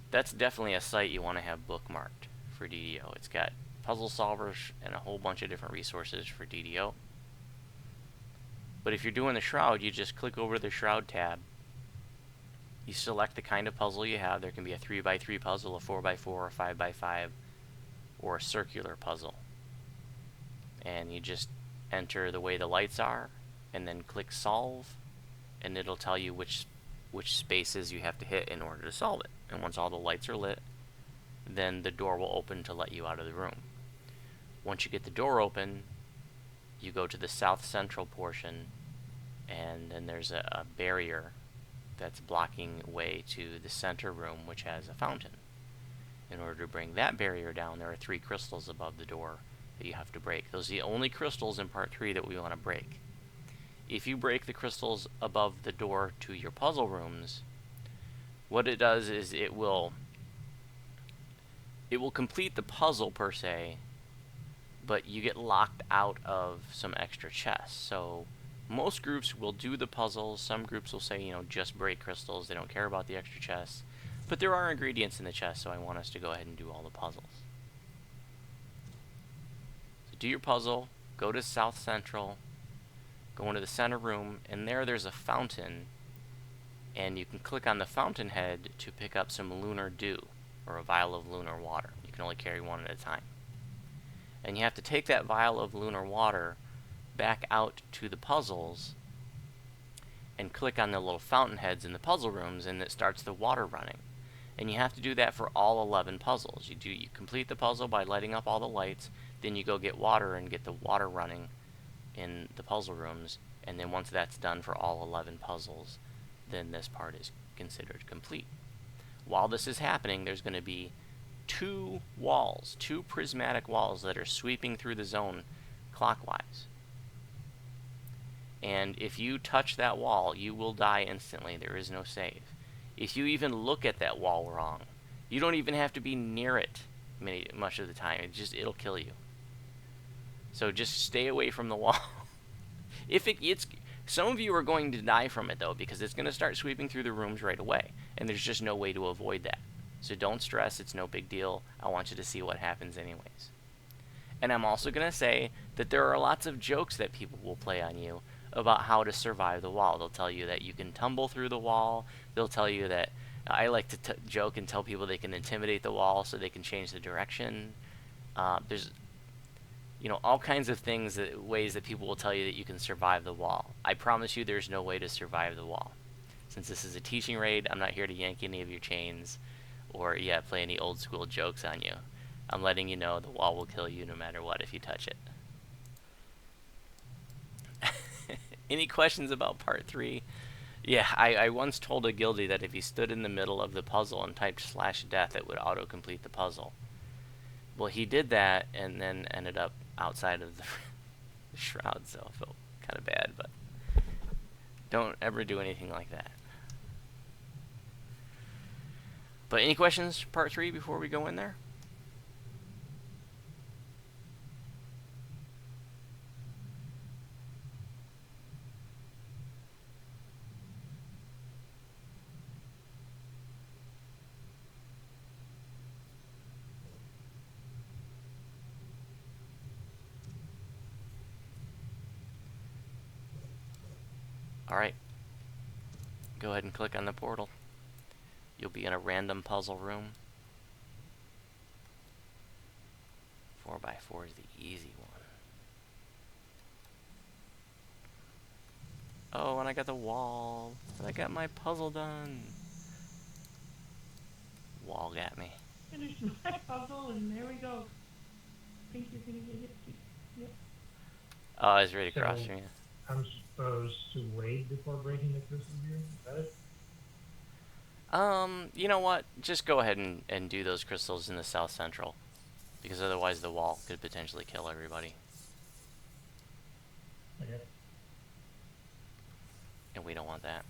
That's definitely a site you want to have bookmarked for DDO. It's got puzzle solvers and a whole bunch of different resources for DDO. But if you're doing the Shroud, you just click over to the Shroud tab. You select the kind of puzzle you have. There can be a 3x3 puzzle, a 4x4, a 5x5, or a circular puzzle. And you just enter the way the lights are, and then click Solve, and it'll tell you which spaces you have to hit in order to solve it. And once all the lights are lit, then the door will open to let you out of the room. Once you get the door open, you go to the south central portion, and then there's a barrier that's blocking way to the center room, which has a fountain. In order to bring that barrier down, there are 3 crystals above the door that you have to break. Those are the only crystals in part 3 that we want to break. If you break the crystals above the door to your puzzle rooms, what it does is it will complete the puzzle per se, but you get locked out of some extra chests. So most groups will do the puzzles. Some groups will say, you know, just break crystals. They don't care about the extra chests. But there are ingredients in the chest, so I want us to go ahead and do all the puzzles. So do your puzzle, go to South Central, go into the center room, and there's a fountain, and you can click on the fountain head to pick up some lunar dew, or a vial of lunar water. You can only carry one at a time. And you have to take that vial of lunar water back out to the puzzles and click on the little fountain heads in the puzzle rooms, and it starts the water running. And you have to do that for all 11 puzzles. You complete the puzzle by lighting up all the lights, then you go get water and get the water running in the puzzle rooms, and then once that's done for all 11 puzzles, then this part is considered complete. While this is happening, there's going to be 2 prismatic walls that are sweeping through the zone clockwise. And if you touch that wall, you will die instantly. There is no save. If you even look at that wall wrong, you don't even have to be near it much of the time. It'll kill you. So just stay away from the wall. It's some of you are going to die from it though, because it's going to start sweeping through the rooms right away, and there's just no way to avoid that. So don't stress, it's no big deal. I want you to see what happens anyways. And I'm also going to say that there are lots of jokes that people will play on you about how to survive the wall. They'll tell you that you can tumble through the wall. They'll tell you that I like to joke and tell people they can intimidate the wall so they can change the direction. There's all kinds of things, ways that people will tell you that you can survive the wall. I promise you there's no way to survive the wall. Since this is a teaching raid, I'm not here to yank any of your chains or play any old school jokes on you. I'm letting you know the wall will kill you no matter what if you touch it. Any questions about part 3? Yeah, I once told a guildie that if he stood in the middle of the puzzle and typed /death, it would auto-complete the puzzle. Well, he did that and then ended up outside of the shroud, so I felt kind of bad, but don't ever do anything like that. But any questions for part 3 before we go in there? Alright, go ahead and click on the portal. You'll be in a random puzzle room. 4x4 is the easy one. Oh, and I got the wall. I got my puzzle done. Wall got me.
Finished my puzzle, and there we go. I think you're gonna get hit too. Yep.
Oh, I was right across from you.
I'm supposed to wait before breaking the crystal here? Is that it?
You know what? Just go ahead and do those crystals in the south central. Because otherwise the wall could potentially kill everybody.
Okay.
And we don't want that.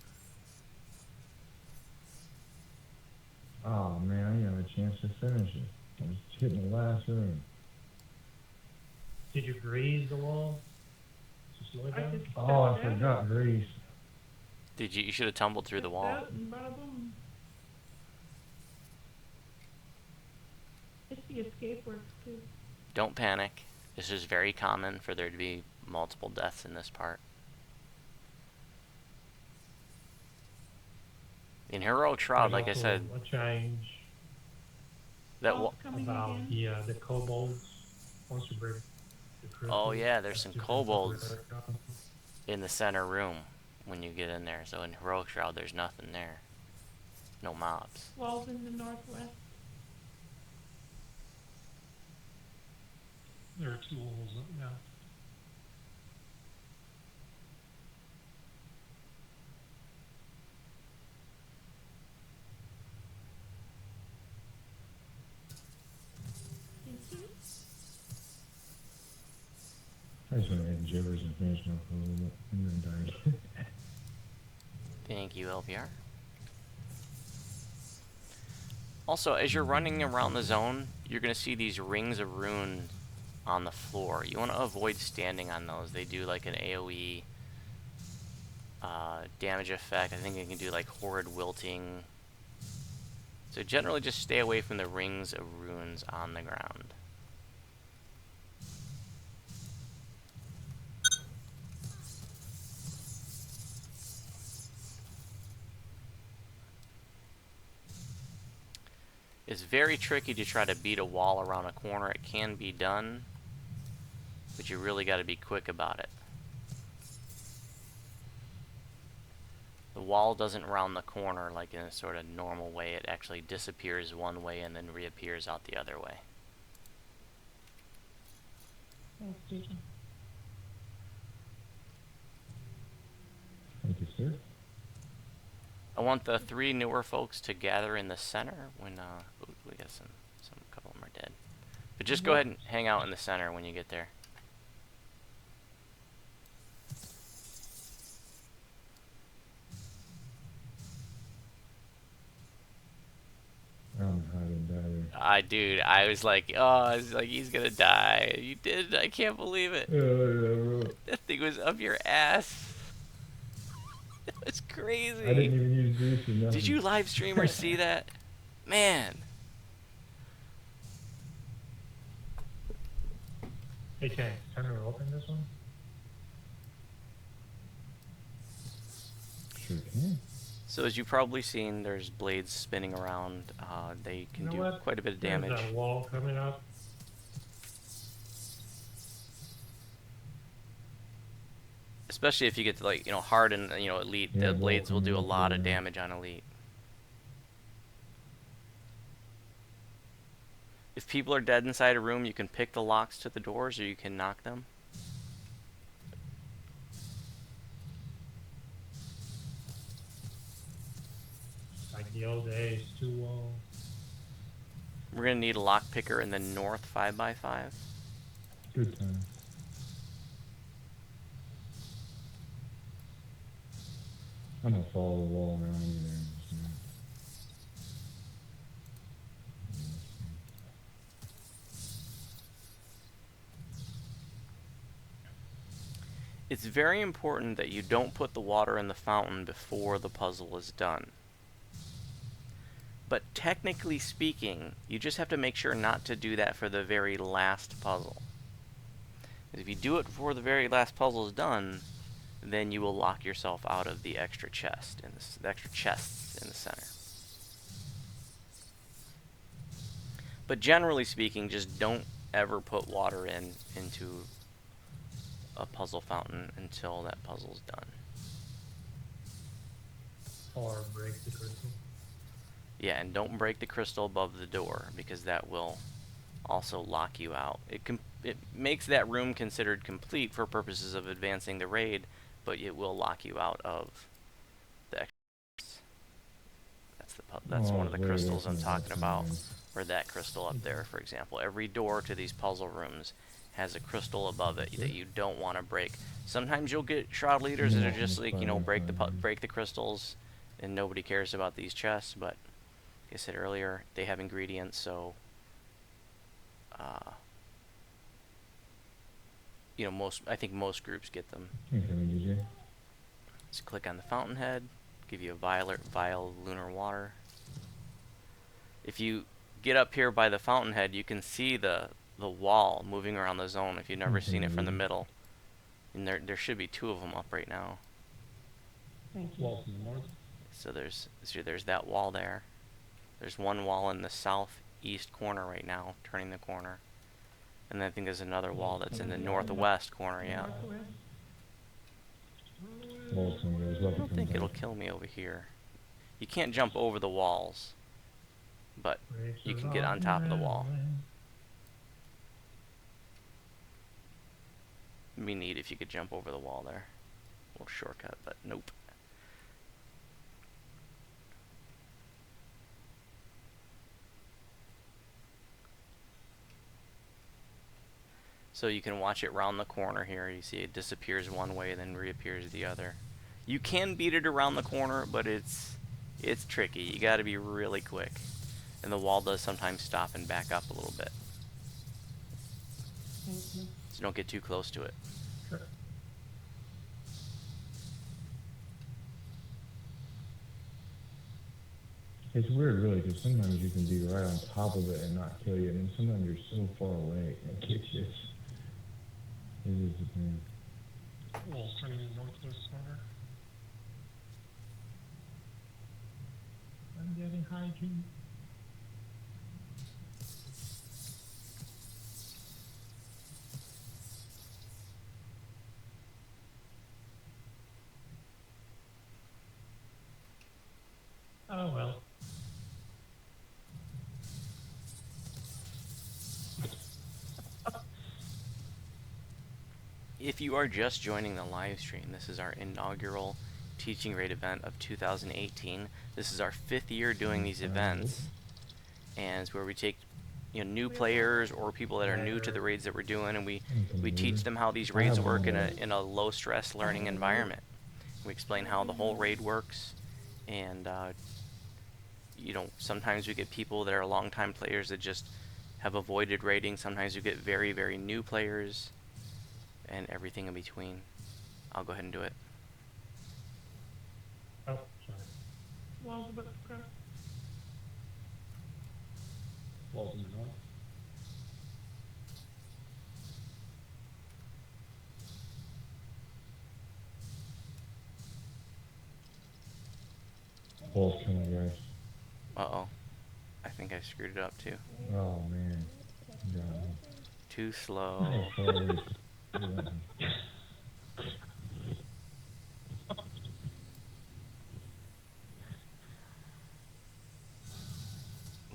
Oh man, I didn't have a chance to finish it. I was hitting the last room.
Did you grease the wall? To slow it
I
down?
just
Oh, I
stepped down.
forgot grease.
Did you should have tumbled through the
Stepped
wall.
out and bada boom. If the escape works too.
Don't panic. This is very common for there to be multiple deaths in this part. In Heroic Shroud, like I
There's
said,
also a change
that
Wall's coming
about
again.
the kobolds once you break the crystal.
oh yeah, there's some
That's
kobolds
different.
in the center room when you get in there. So in Heroic Shroud, there's nothing there. No mobs.
Wall's in the northwest.
There are 2 holes now.
Thank you.
I just went ahead and jibbers and finished my puzzle, and then died.
Thank you, LPR. Also, as you're running around the zone, you're going to see these rings of runes on the floor. You want to avoid standing on those. They do like an AoE damage effect. I think they can do like horrid wilting. So generally just stay away from the rings of runes on the ground. It's very tricky to try to beat a wall around a corner. It can be done, but you really got to be quick about it. The wall doesn't round the corner like in a sort of normal way. It actually disappears one way and then reappears out the other way.
Oh, Susan.
Thank you, sir.
I want the 3 newer folks to gather in the center when ooh, we got some couple of them are dead. But just go ahead and hang out in the center when you get there.
I'm hiding better.
Dude, I was like, oh, I was like, he's gonna die. You did. I can't believe it.
Yeah,
That thing was up your ass. That's
I didn't
crazy.
even use juice or
Did
nothing.
you live streamers see that? Man.
Hey, Ken, can I open this one?
Sure can.
So as you've probably seen, there's blades spinning around. They
You
can
know
do
what?
quite a bit of
There's
damage.
that wall coming up.
Especially if you get to, like, hard and, elite.
Yeah,
The
wall
blades will
coming
do a
up
lot
there
of
now.
damage on elite. If people are dead inside a room, you can pick the locks to the doors or you can knock them.
Like the old days, 2 walls.
We're going to need a lock picker in the north 5x5.
Good time. I'm gonna follow the wall around you there.
It's very important that you don't put the water in the fountain before the puzzle is done. But technically speaking, you just have to make sure not to do that for the very last puzzle. If you do it before the very last puzzle is done, then you will lock yourself out of the extra chest and the extra chests in the center. But generally speaking, just don't ever put water into a puzzle fountain until that puzzle's done.
Or break the crystal.
Yeah, and don't break the crystal above the door, because that will also lock you out. It makes that room considered complete for purposes of advancing the raid, but it will lock you out of the extras. That's one of the crystals I'm talking about, or that crystal up there, for example. Every door to these puzzle rooms has a crystal above it that you don't want to break. Sometimes you'll get Shroud leaders that are just like, break the crystals, and nobody cares about these chests, but like I said earlier, they have ingredients, so I think most groups get them. Just click on the fountainhead, give you a vial lunar water. If you get up here by the fountainhead, you can see the wall moving around the zone if you've never seen it from the middle. And there should be 2 of them up right now.
Thank you.
Wall to the north.
So there's that wall there. There's one wall in the southeast corner right now, turning the corner. And then I think there's another wall that's in the northwest corner, yeah.
Northwest?
I don't think it'll kill me over here. You can't jump over the walls, but you can get on top of the wall. It'd be neat if you could jump over the wall there. A little shortcut, but nope. So you can watch it round the corner here. You see it disappears one way, then reappears the other. You can beat it around the corner, but it's tricky. You got to be really quick. And the wall does sometimes stop and back up a little bit.
Thank you.
So don't get too close to it.
Sure.
It's weird, really, because sometimes you can be right on top of it and not kill you, and then sometimes you're so far away it gets you. It is the thing.
Wall turning in northwest corner. I'm getting hiking. Oh well.
If you are just joining the live stream, this is our inaugural teaching raid event of 2018. This is our 5th year doing these events, and it's where we take new players or people that are new to the raids that we're doing, and we teach them how these raids work in a low stress learning environment. We explain how the whole raid works, and you know, sometimes we get people that are longtime players that just have avoided raiding. Sometimes you get very, very new players and everything in between. I'll go ahead and do it.
Oh, sorry.
Walls about to crash.
Walls in the north. Walls coming, guys.
Uh-oh. I think I screwed it up too.
Oh man. Got me.
Too slow.
Oh, sorry. Yeah.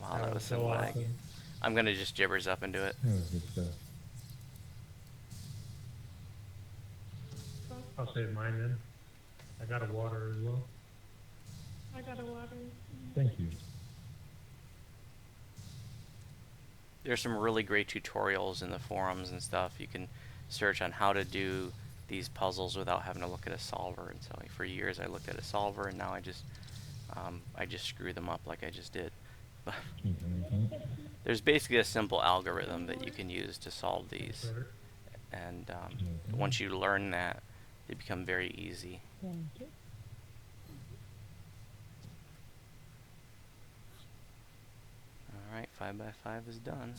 Wow, that was so laggy.
awesome.
I'm gonna just gibbers up and do it.
That was good stuff.
I'll save mine then. I got a water as well.
I got a water.
Thank you.
There's some really great tutorials in the forums and stuff. You can search on how to do these puzzles without having to look at a solver. And so for years I looked at a solver, and now I just screw them up like I just did. But there's basically a simple algorithm that you can use to solve these,
Better.
and once you learn that, they become very easy. Alright, 5x5 is done.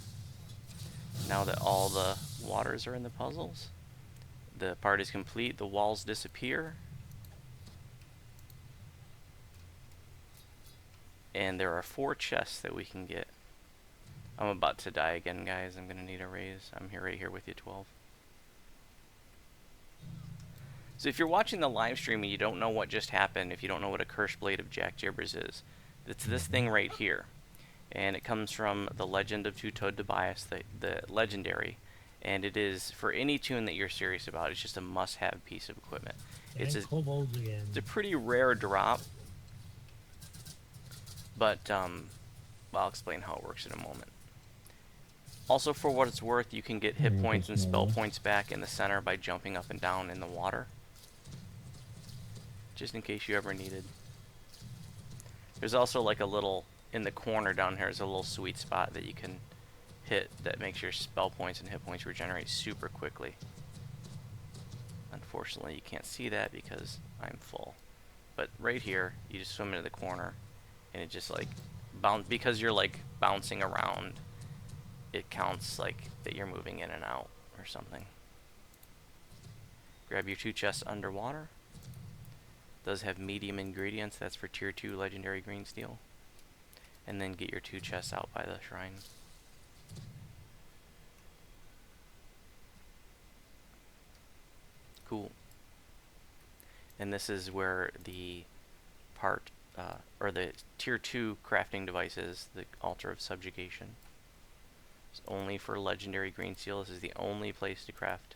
Now that all the waters are in the puzzles, the part is complete, the walls disappear, and there are 4 chests that we can get. I'm about to die again, guys. I'm gonna need a raise. I'm here, right here with you, 12. So if you're watching the live stream and you don't know what just happened, if you don't know what a Cursed Blade of Jack Gibbers is, it's this thing right here. And it comes from the Legend of Two-Toed Tobias, the legendary. And it is, for any tune that you're serious about, it's just a must-have piece of equipment. It's
kobolds again.
a pretty rare drop. But, I'll explain how it works in a moment. Also, for what it's worth, you can get hit points and spell points back in the center by jumping up and down in the water. Just in case you ever needed. There's also like a little, in the corner down here is a little sweet spot that you can hit that makes your spell points and hit points regenerate super quickly. Unfortunately, you can't see that because I'm full. But right here, you just swim into the corner, and it just like because you're like bouncing around, it counts like that you're moving in and out or something. Grab your 2 chests underwater. Does have medium ingredients, that's for tier 2 legendary green steel. And then get your 2 chests out by the shrine. Cool. And this is where the part, or the tier 2 crafting device is, the Altar of Subjugation. It's only for legendary green steel. This is the only place to craft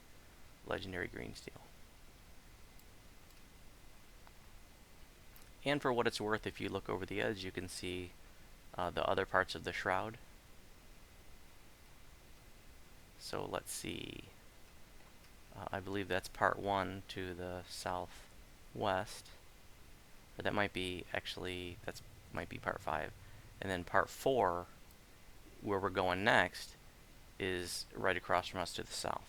legendary green steel. And for what it's worth, if you look over the edge, you can see the other parts of the Shroud. So let's see. I believe that's part 1 to the southwest. Or that might be, actually, that might be part 5. And then part 4, where we're going next, is right across from us to the south.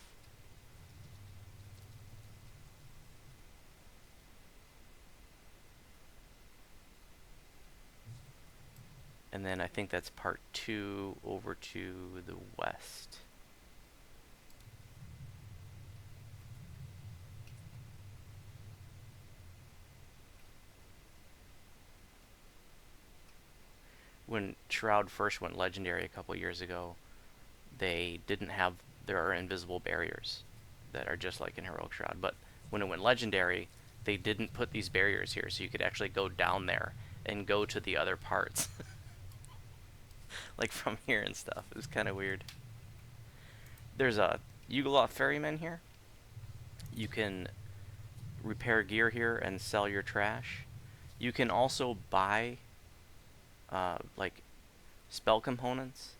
And then I think that's part 2 over to the west. When Shroud first went legendary a couple years ago, they didn't have, there are invisible barriers that are just like in Heroic Shroud. But when it went legendary, they didn't put these barriers here, so you could actually go down there and go to the other parts. Like from here and stuff. It was kind of weird. There's a Yugoloth ferryman here. You can repair gear here and sell your trash. You can also buy like spell components,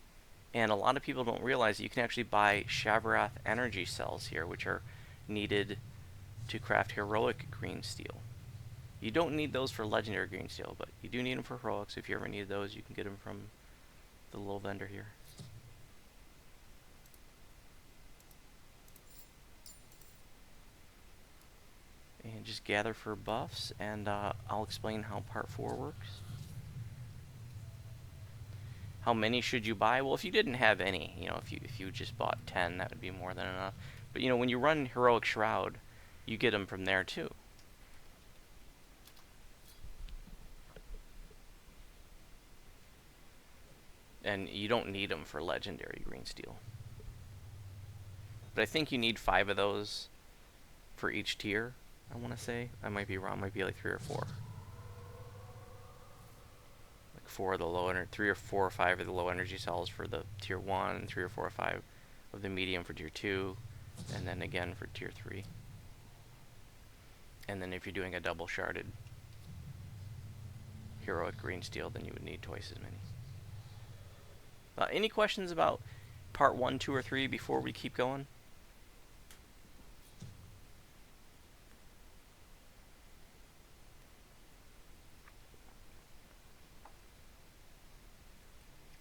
and a lot of people don't realize that you can actually buy Shavarath energy cells here, which are needed to craft heroic green steel. You don't need those for legendary green steel, but you do need them for heroics. If you ever need those, you can get them from the little vendor here. And just gather for buffs, and I'll explain how part 4 works. How many should you buy? Well, if you didn't have any, if you just bought 10, that would be more than enough. But when you run Heroic Shroud, you get them from there too. And you don't need them for legendary green steel. But I think you need 5 of those for each tier, I want to say. I might be wrong. It might be like 3 or 4. Like 4 of the low energy, 3 or 4 or 5 of the low energy cells for the tier 1, and 3 or 4 or 5 of the medium for tier 2, and then again for tier 3. And then if you're doing a double sharded heroic green steel, then you would need twice as many. Any questions about part 1, 2, or 3 before we keep going?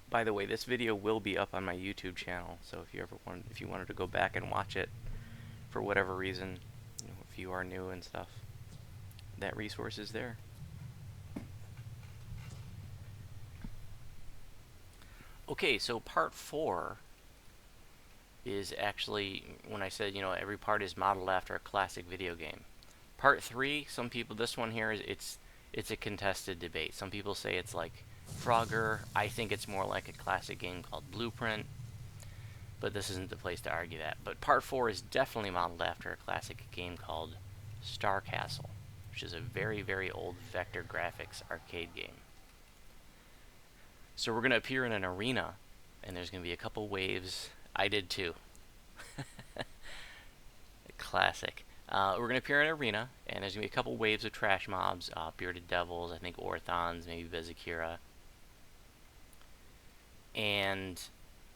By the way, this video will be up on my YouTube channel, so if you wanted to go back and watch it for whatever reason, if you are new and stuff, that resource is there. Okay, so part 4 is actually, when I said, every part is modeled after a classic video game. Part 3, some people, this one here, it's a contested debate. Some people say it's like Frogger. I think it's more like a classic game called Blueprint, but this isn't the place to argue that. But part 4 is definitely modeled after a classic game called Star Castle, which is a very, very old vector graphics arcade game. So we're going to appear in an arena, and there's going to be a couple waves. I did too. Classic. We're going to appear in an arena, and there's going to be a couple waves of trash mobs, bearded devils, I think orthons, maybe Bezakira. And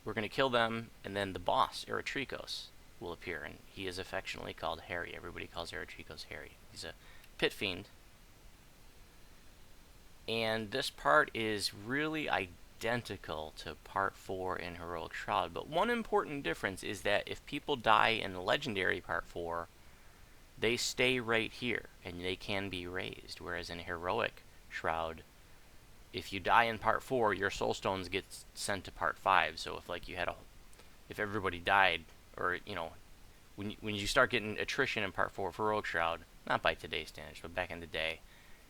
we're going to kill them, and then the boss, Eritrikos, will appear, and he is affectionately called Harry. Everybody calls Eritrikos Harry. He's a pit fiend. And this part is really identical to part 4 in Heroic Shroud, but one important difference is that if people die in Legendary part 4, they stay right here, and they can be raised, whereas in Heroic Shroud, if you die in part 4, your soul stones get sent to part 5. So if everybody died, or when you start getting attrition in part 4 for Heroic Shroud, not by today's standards, but back in the day,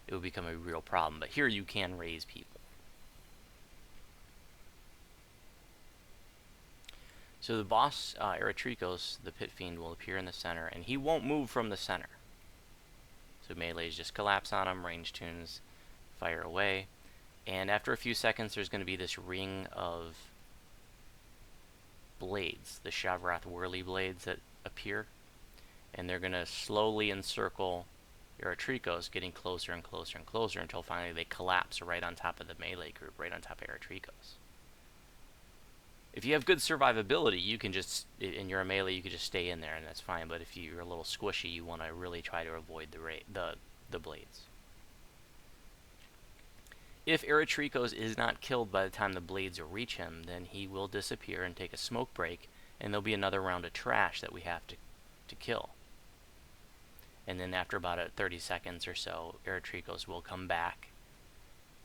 it would become a real problem. But here you can raise people. So the boss, Eritrikos, the pit fiend, will appear in the center, and he won't move from the center. So melees just collapse on him, range tunes fire away, and after a few seconds there's going to be this ring of blades, the Shavrath Whirly blades that appear, and they're going to slowly encircle Eritrikos, getting closer and closer and closer until finally they collapse right on top of the melee group, right on top of Eritrikos. If you have good survivability, you can just, and you're a melee, you can just stay in there and that's fine, but if you're a little squishy, you want to really try to avoid the blades. If Eritrikos is not killed by the time the blades reach him, then he will disappear and take a smoke break, and there'll be another round of trash that we have to kill. And then after about 30 seconds or so, Eritrikos will come back.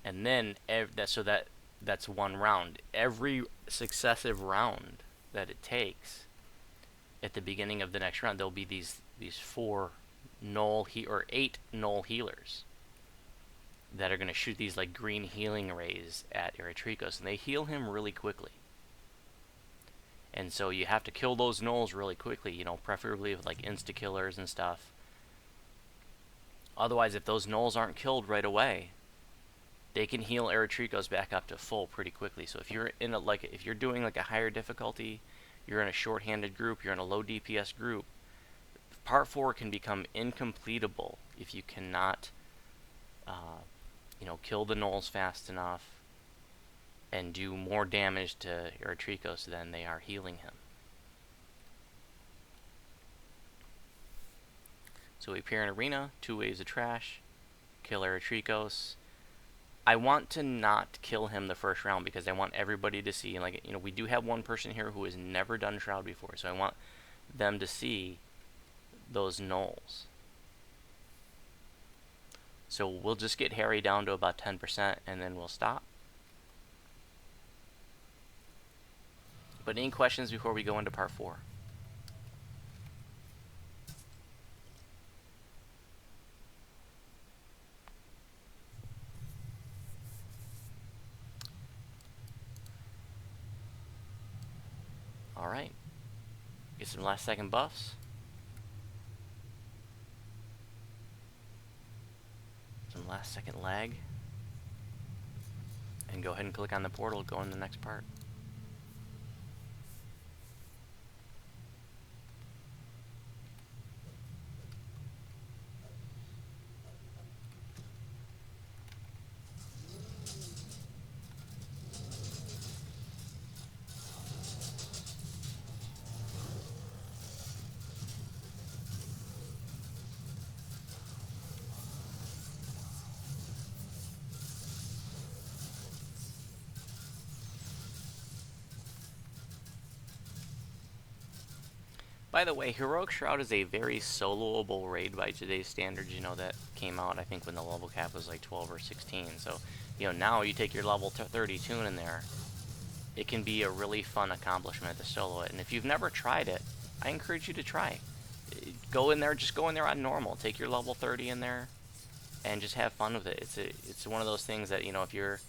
And then, that's one round. Every successive round that it takes, at the beginning of the next round, there'll be these 8 null healers that are going to shoot these like green healing rays at Eritrikos, and they heal him really quickly. And so you have to kill those nulls really quickly, preferably with like insta-killers and stuff. Otherwise, if those nulls aren't killed right away, they can heal Eritrikos back up to full pretty quickly. So if you're if you're doing like a higher difficulty, you're in a short-handed group, you're in a low DPS group, part 4 can become incompletable if you cannot kill the nulls fast enough and do more damage to Eritrikos than they are healing him. So we appear in arena, 2 waves of trash, kill Eritrikos. I want to not kill him the first round because I want everybody to see, like, you know, we do have one person here who has never done Shroud before, so I want them to see those gnolls. So we'll just get Harry down to about 10% and then we'll stop. But any questions before we go into part 4? Alright. Get some last second buffs. Some last second lag. And go ahead and click on the portal, go in the next part. By the way, Heroic Shroud is a very soloable raid by today's standards. You know, that came out, I think, when the level cap was like 12 or 16. So, you know, now you take your level 30 tune in there. It can be a really fun accomplishment to solo it. And if you've never tried it, I encourage you to try. Go in there, just go in there on normal. Take your level 30 in there and just have fun with it. It's one of those things that, you know, if you're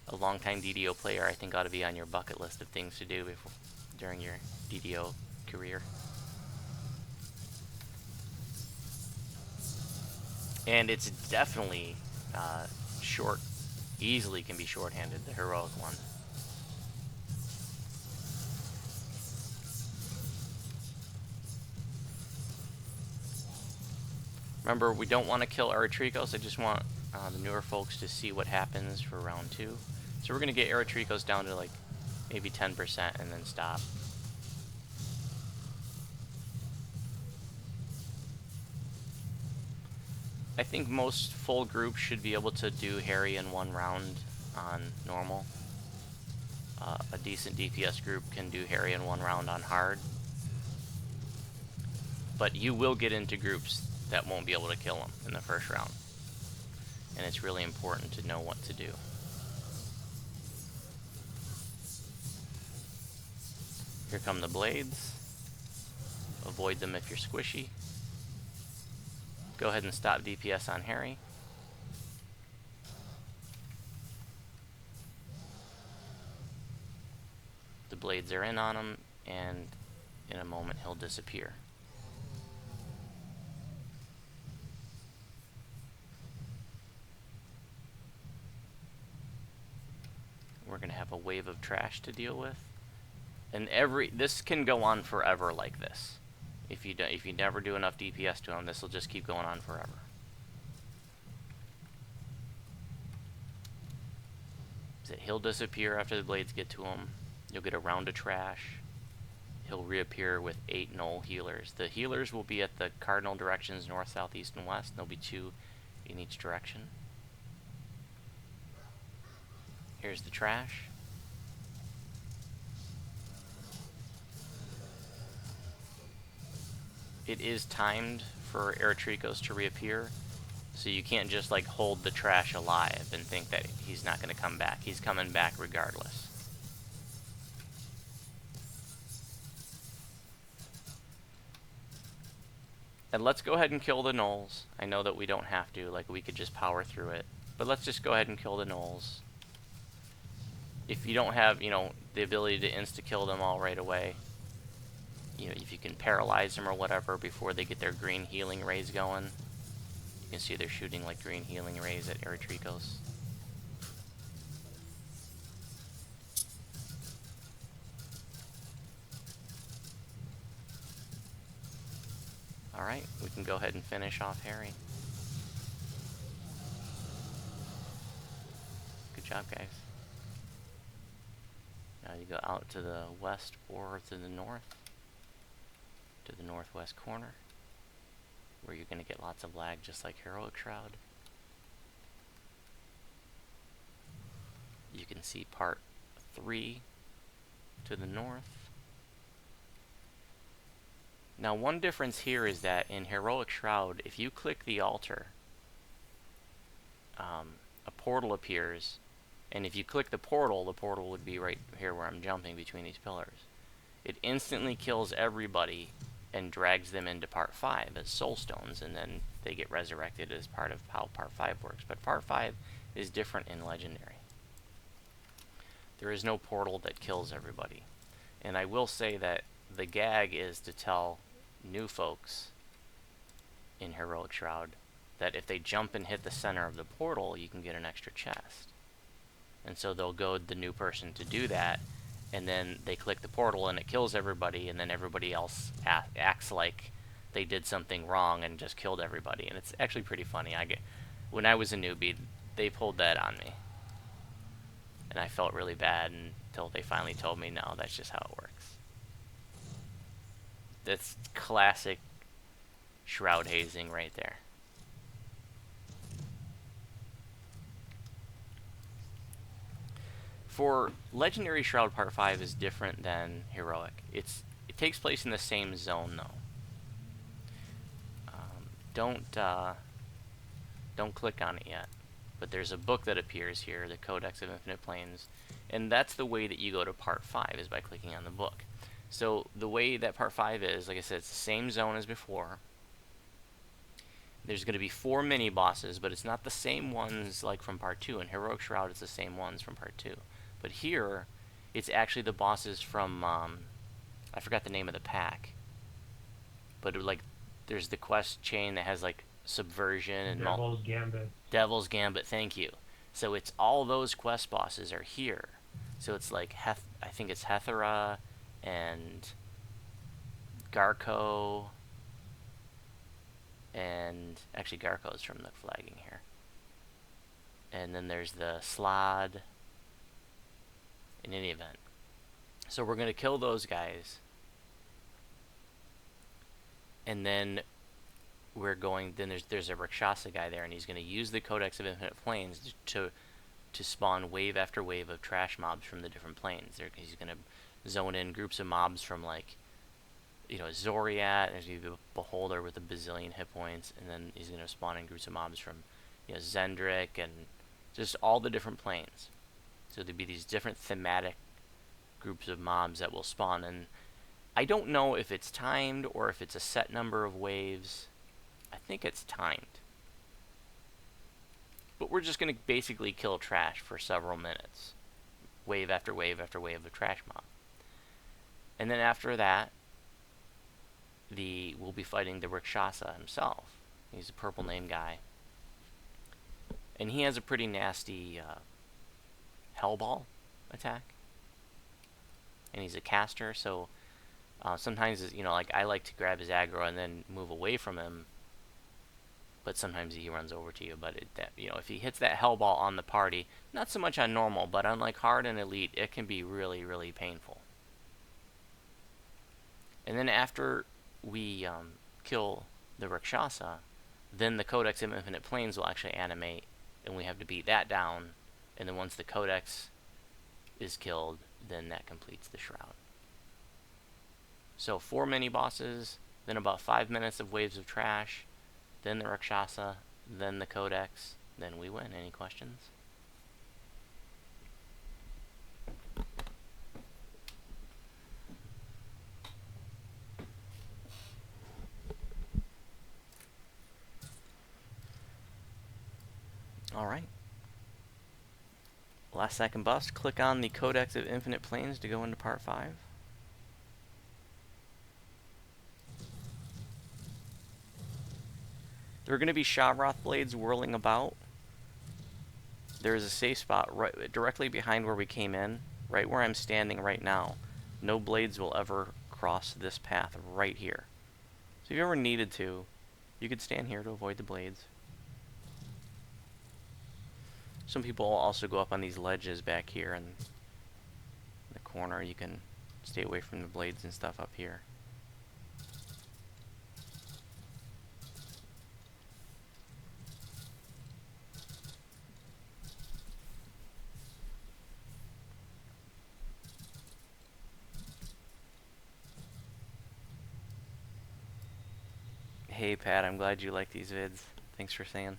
a longtime DDO player, I think ought to be on your bucket list of things to do during your DDO career. And it's definitely easily can be short-handed, the heroic one. Remember, we don't want to kill Eritrikos. I just want the newer folks to see what happens for round 2. So we're going to get Eritrikos down to like maybe 10% and then stop. I think most full groups should be able to do Harry in one round on normal. A decent DPS group can do Harry in one round on hard. But you will get into groups that won't be able to kill him in the first round. And it's really important to know what to do. Here come the blades. Avoid them if you're squishy. Go ahead and stop DPS on Harry. The blades are in on him, and in a moment he'll disappear. We're going to have a wave of trash to deal with. And this can go on forever like this. If you never do enough DPS to him, this will just keep going on forever. So he'll disappear after the blades get to him. You'll get a round of trash. He'll reappear with 8 null healers. The healers will be at the cardinal directions, north, south, east, and west. There'll be 2 in each direction. Here's the trash. It is timed for Eritrikos to reappear, so you can't just like hold the trash alive and think that he's not going to come back. He's coming back regardless. And let's go ahead and kill the gnolls. I know that we don't have to, like we could just power through it, but let's just go ahead and kill the gnolls. If you don't have, you know, the ability to insta-kill them all right away, you know, if you can paralyze them or whatever before they get their green healing rays going. You can see they're shooting like green healing rays at Eritrikos. Alright, we can go ahead and finish off Harry. Good job, guys. Now you go out to the west or to the north. To the northwest corner, where you're going to get lots of lag just like Heroic Shroud. You can see part 3 to the north. Now, one difference here is that in Heroic Shroud, if you click the altar, a portal appears, and if you click the portal would be right here where I'm jumping between these pillars. It instantly kills everybody and drags them into part 5 as soul stones, and then they get resurrected as part of how part 5 works. But part 5 is different in Legendary. There is no portal that kills everybody. And I will say that the gag is to tell new folks in Heroic Shroud that if they jump and hit the center of the portal, you can get an extra chest. And so they'll goad the new person to do that, and then they click the portal and it kills everybody, and then everybody else acts like they did something wrong and just killed everybody. And it's actually pretty funny. When I was a newbie, they pulled that on me. And I felt really bad until they finally told me, no, that's just how it works. That's classic Shroud hazing right there. For Legendary Shroud Part 5 is different than Heroic. It takes place in the same zone, though. Don't click on it yet. But there's a book that appears here, the Codex of Infinite Planes, and that's the way that you go to Part 5, is by clicking on the book. So the way that Part 5 is, like I said, it's the same zone as before. There's going to be 4 mini-bosses, but it's not the same ones like from Part 2. In Heroic Shroud, it's the same ones from Part 2. But here, it's actually the bosses from, I forgot the name of the pack. But there's the quest chain that has like Subversion and
Devil's Gambit.
Devil's Gambit, thank you. So it's all those quest bosses are here. So it's like, I think it's Hethera and Garco. And actually Garco is from the flagging here. And then there's the Slod. In any event. So we're going to kill those guys. And then there's a Rakshasa guy there, and he's going to use the Codex of Infinite Planes to spawn wave after wave of trash mobs from the different planes. He's going to zone in groups of mobs from, like, Zoriat, there's going to be a Beholder with a bazillion hit points, and then he's going to spawn in groups of mobs from, Zendrick, and just all the different planes. So there'll be these different thematic groups of mobs that will spawn, and I don't know if it's timed or if it's a set number of waves. I think it's timed. But we're just going to basically kill trash for several minutes. Wave after wave after wave of trash mob. And then after that, we'll be fighting the Rakshasa himself. He's a purple name guy. And he has a pretty nasty Hellball attack. And he's a caster, so sometimes, I like to grab his aggro and then move away from him. But sometimes he runs over to you. But if he hits that Hellball on the party, not so much on normal, but on like hard and elite, it can be really, really painful. And then after we kill the Rakshasa, then the Codex of Infinite Planes will actually animate, and we have to beat that down. And then once the Codex is killed, then that completes the Shroud. So 4 mini-bosses, then about 5 minutes of waves of trash, then the Rakshasa, then the Codex, then we win. Any questions? Alright. Last second bust, click on the Codex of Infinite Planes to go into Part 5. There are going to be Shavroth blades whirling about. There is a safe spot directly behind where we came in, right where I'm standing right now. No blades will ever cross this path right here. So if you ever needed to, you could stand here to avoid the blades. Some people also go up on these ledges back here in the corner. You can stay away from the blades and stuff up here. Hey Pat, I'm glad you like these vids. Thanks for saying.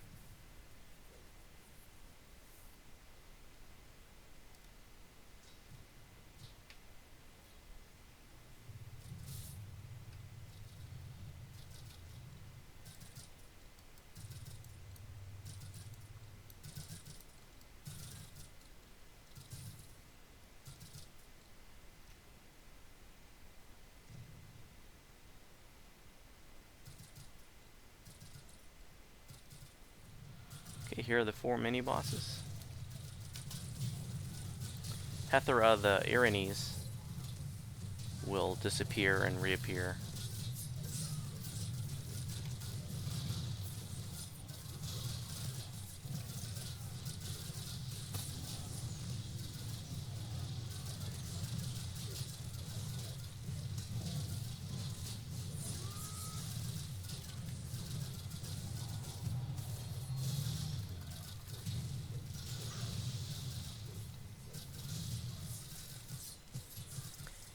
Okay, here are the 4 mini bosses. Hethra, the Erinyes, will disappear and reappear.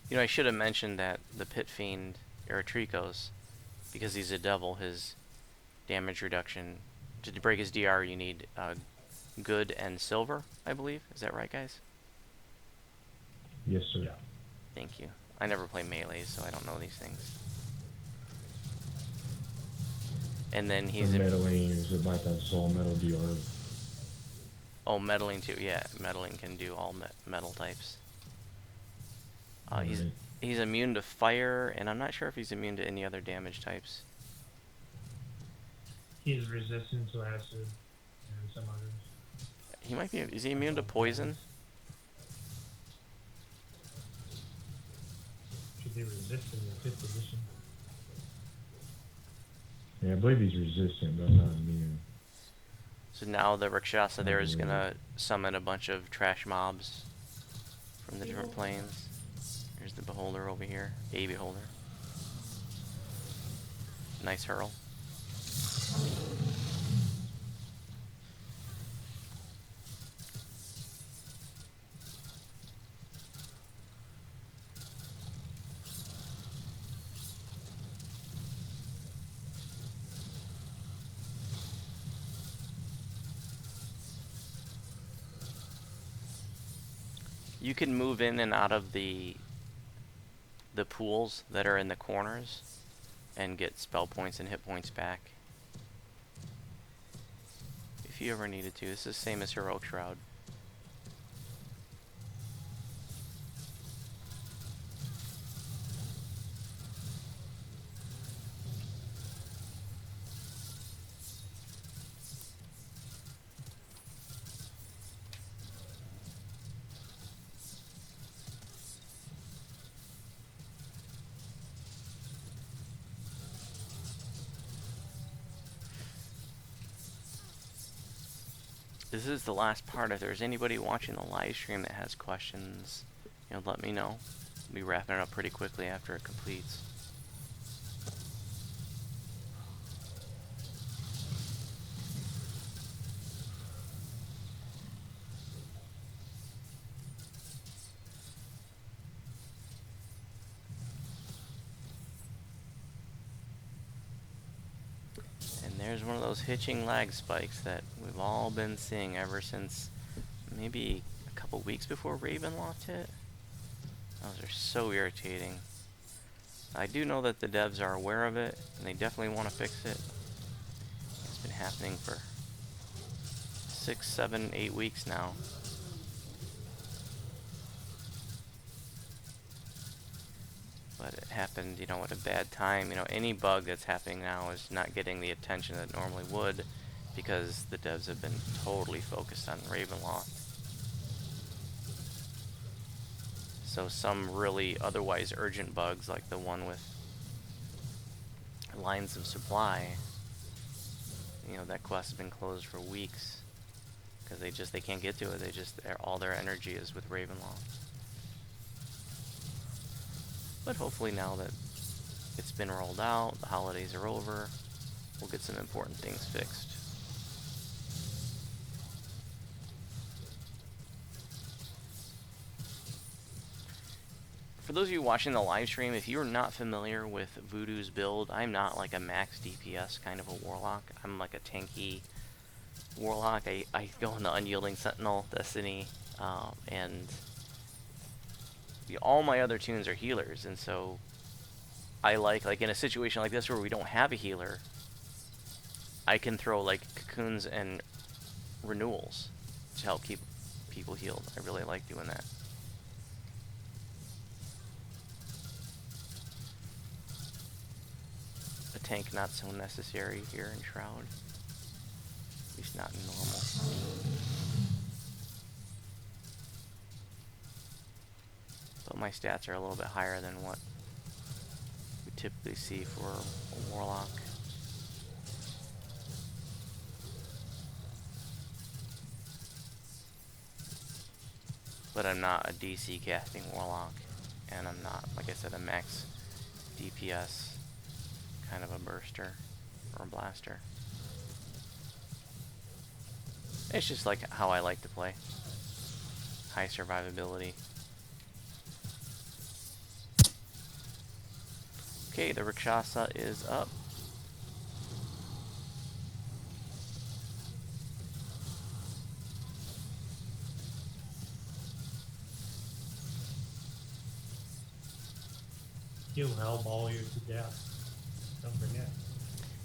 You know, I should have mentioned that the Pit Fiend Eritricos, because he's a devil, his damage reduction, to break his DR you need good and silver, I believe. Is that right, guys?
Yes, sir.
Yeah.
Thank you. I never play melee, so I don't know these things. And then
For
he's
meddling is about that soul metal DR.
oh, meddling too. Yeah, meddling can do all metal types.
Right.
He's immune to fire, and I'm not sure if he's immune to any other damage types.
He's resistant to acid and some others.
He might be. Is he immune to poison?
Should be resistant in 5th edition.
Yeah, I believe he's resistant, but not immune.
So now the Rakshasa there is gonna summon a bunch of trash mobs from the different planes. Here's the beholder over here. A beholder. Nice hurl. You can move in and out of the pools that are in the corners and get spell points and hit points back if you ever needed to. This is the same as Heroic Shroud. This is the last part. If there's anybody watching the live stream that has questions, you know, let me know. We'll be wrapping it up pretty quickly after it completes. And there's one of those hitching lag spikes that we've all been seeing ever since maybe a couple weeks before Ravenloft hit. Those are so irritating. I do know that the devs are aware of it, and they definitely want to fix it. It's been happening for 6, 7, 8 weeks now. But it happened, you know, at a bad time. You know, any bug that's happening now is not getting the attention that it normally would because the devs have been totally focused on Ravenloft. So some really otherwise urgent bugs, like the one with lines of supply, you know, that quest has been closed for weeks because they can't get to it. All their energy is with Ravenloft. But hopefully now that it's been rolled out, the holidays are over, we'll get some important things fixed. For those of you watching the live stream, if you're not familiar with Voodoo's build, I'm not like a max DPS kind of a warlock. I'm like a tanky warlock. I go in the Unyielding Sentinel, Destiny, and all my other tunes are healers, and so I like in a situation like this where we don't have a healer, I can throw like cocoons and renewals to help keep people healed. I really like doing that. A tank not so necessary here in Shroud. At least not in normal. But my stats are a little bit higher than what we typically see for a warlock. But I'm not a DC casting warlock, and I'm not, like I said, a max DPS kind of a burster or a blaster. It's just like how I like to play. High survivability. Okay, the Rakshasa is up.
He'll hellball you to death. Don't forget.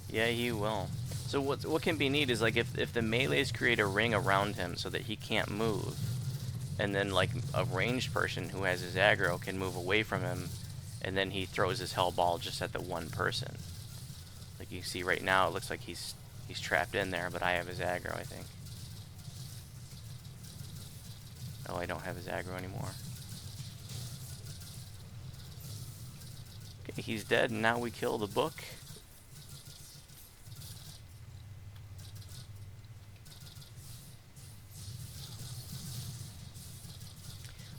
Yeah, he will. So what can be neat is like if the melees create a ring around him so that he can't move, and then like a ranged person who has his aggro can move away from him, and then he throws his hell ball just at the one person. Like you see right now, it looks like he's trapped in there, but I have his aggro, I think. Oh, I don't have his aggro anymore. Okay, he's dead, and now we kill the book.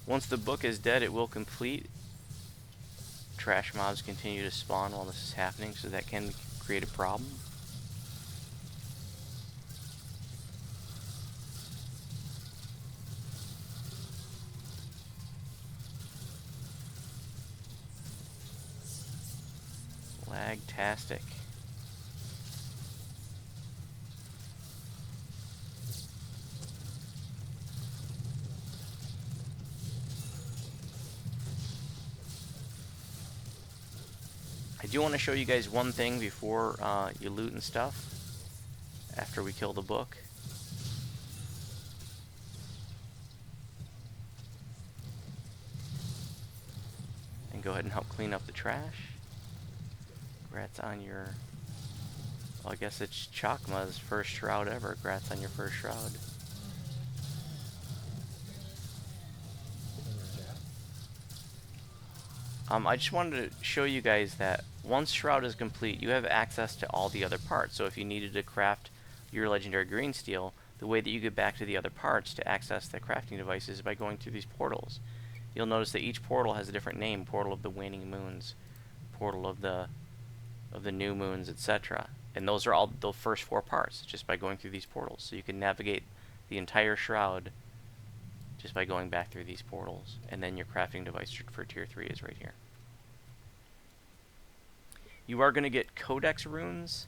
Once the book is dead, it will complete. Trash mobs continue to spawn while this is happening, so that can create a problem. Lagtastic. I do want to show you guys one thing before you loot and stuff, after we kill the book. And go ahead and help clean up the trash. Congrats on your... Well, I guess it's Chakma's first Shroud ever. Congrats on your first Shroud. I just wanted to show you guys that once Shroud is complete, you have access to all the other parts. So if you needed to craft your legendary green steel, the way that you get back to the other parts to access the crafting devices is by going through these portals. You'll notice that each portal has a different name: portal of the waning moons, portal of the new moons, etc. And those are all the first 4 parts just by going through these portals. So you can navigate the entire Shroud just by going back through these portals. And then your crafting device for tier 3 is right here. You are going to get codex runes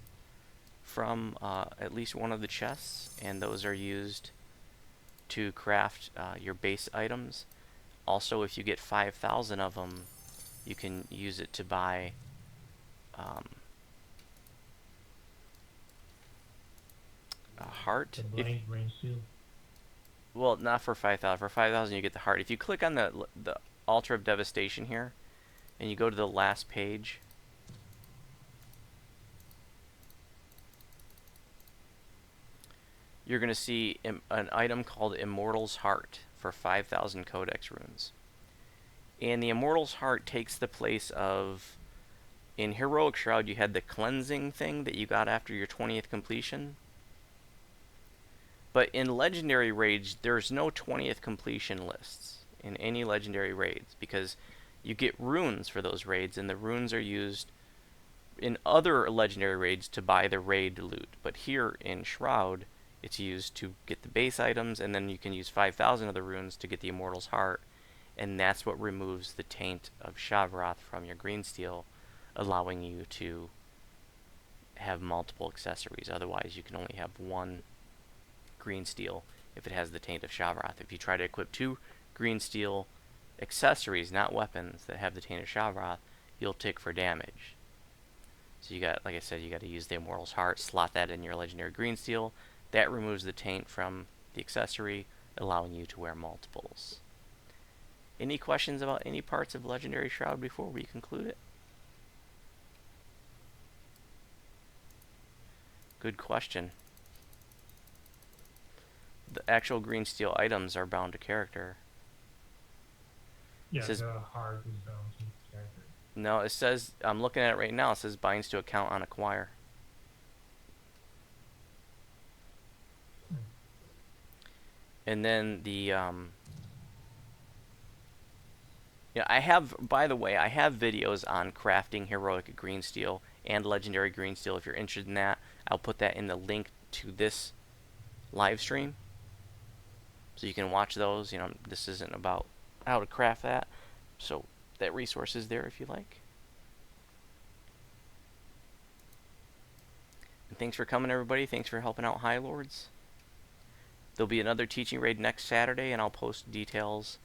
from at least one of the chests, and those are used to craft your base items. Also, if you get 5,000 of them, you can use it to buy a heart.
The blank brain seal.
Well, not for 5,000. For 5,000, you get the heart. If you click on the Altar of Devastation here, and you go to the last page, you're going to see an item called Immortal's Heart for 5,000 codex runes. And the Immortal's Heart takes the place of... In Heroic Shroud, you had the cleansing thing that you got after your 20th completion. But in Legendary Raids, there's no 20th completion lists in any Legendary Raids, because you get runes for those raids, and the runes are used in other Legendary Raids to buy the raid loot. But here in Shroud, it's used to get the base items, and then you can use 5,000 of the runes to get the Immortal's Heart. and that's what removes the taint of Shavroth from your green steel, allowing you to have multiple accessories. Otherwise, you can only have one green steel if it has the taint of Shavroth. If you try to equip 2 green steel accessories, not weapons, that have the taint of Shavroth, you'll tick for damage. So you got, like I said, you got to use the Immortal's Heart, slot that in your legendary green steel. That removes the taint from the accessory, allowing you to wear multiples. Any questions about any parts of Legendary Shroud before we conclude it? Good question. The actual green steel items are bound to character.
Yeah,
Says-
the heart is bound to character.
No, it says, I'm looking at it right now, it says binds to account on acquire. And then the, yeah, I have, by the way, I have videos on crafting heroic green steel and legendary green steel. If you're interested in that, I'll put that in the link to this live stream. So you can watch those. You know, this isn't about how to craft that. So that resource is there if you like. And thanks for coming, everybody. Thanks for helping out High Lords. There'll be another teaching raid next Saturday, and I'll post details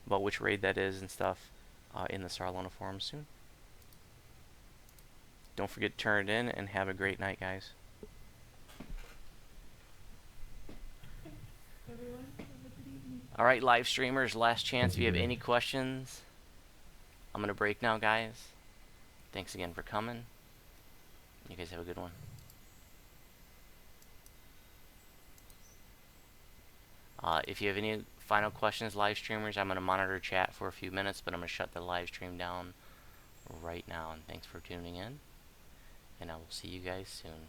about which raid that is and stuff in the Sarlona forum soon. Don't forget to turn it in, and have a great night, guys.
Everyone, have a good evening.
All right, live streamers, last chance. If you have any questions, I'm going to break now, guys. Thanks again for coming. You guys have a good one. If you have any final questions, live streamers, I'm going to monitor chat for a few minutes, but I'm going to shut the live stream down right now. And thanks for tuning in, and I will see you guys soon.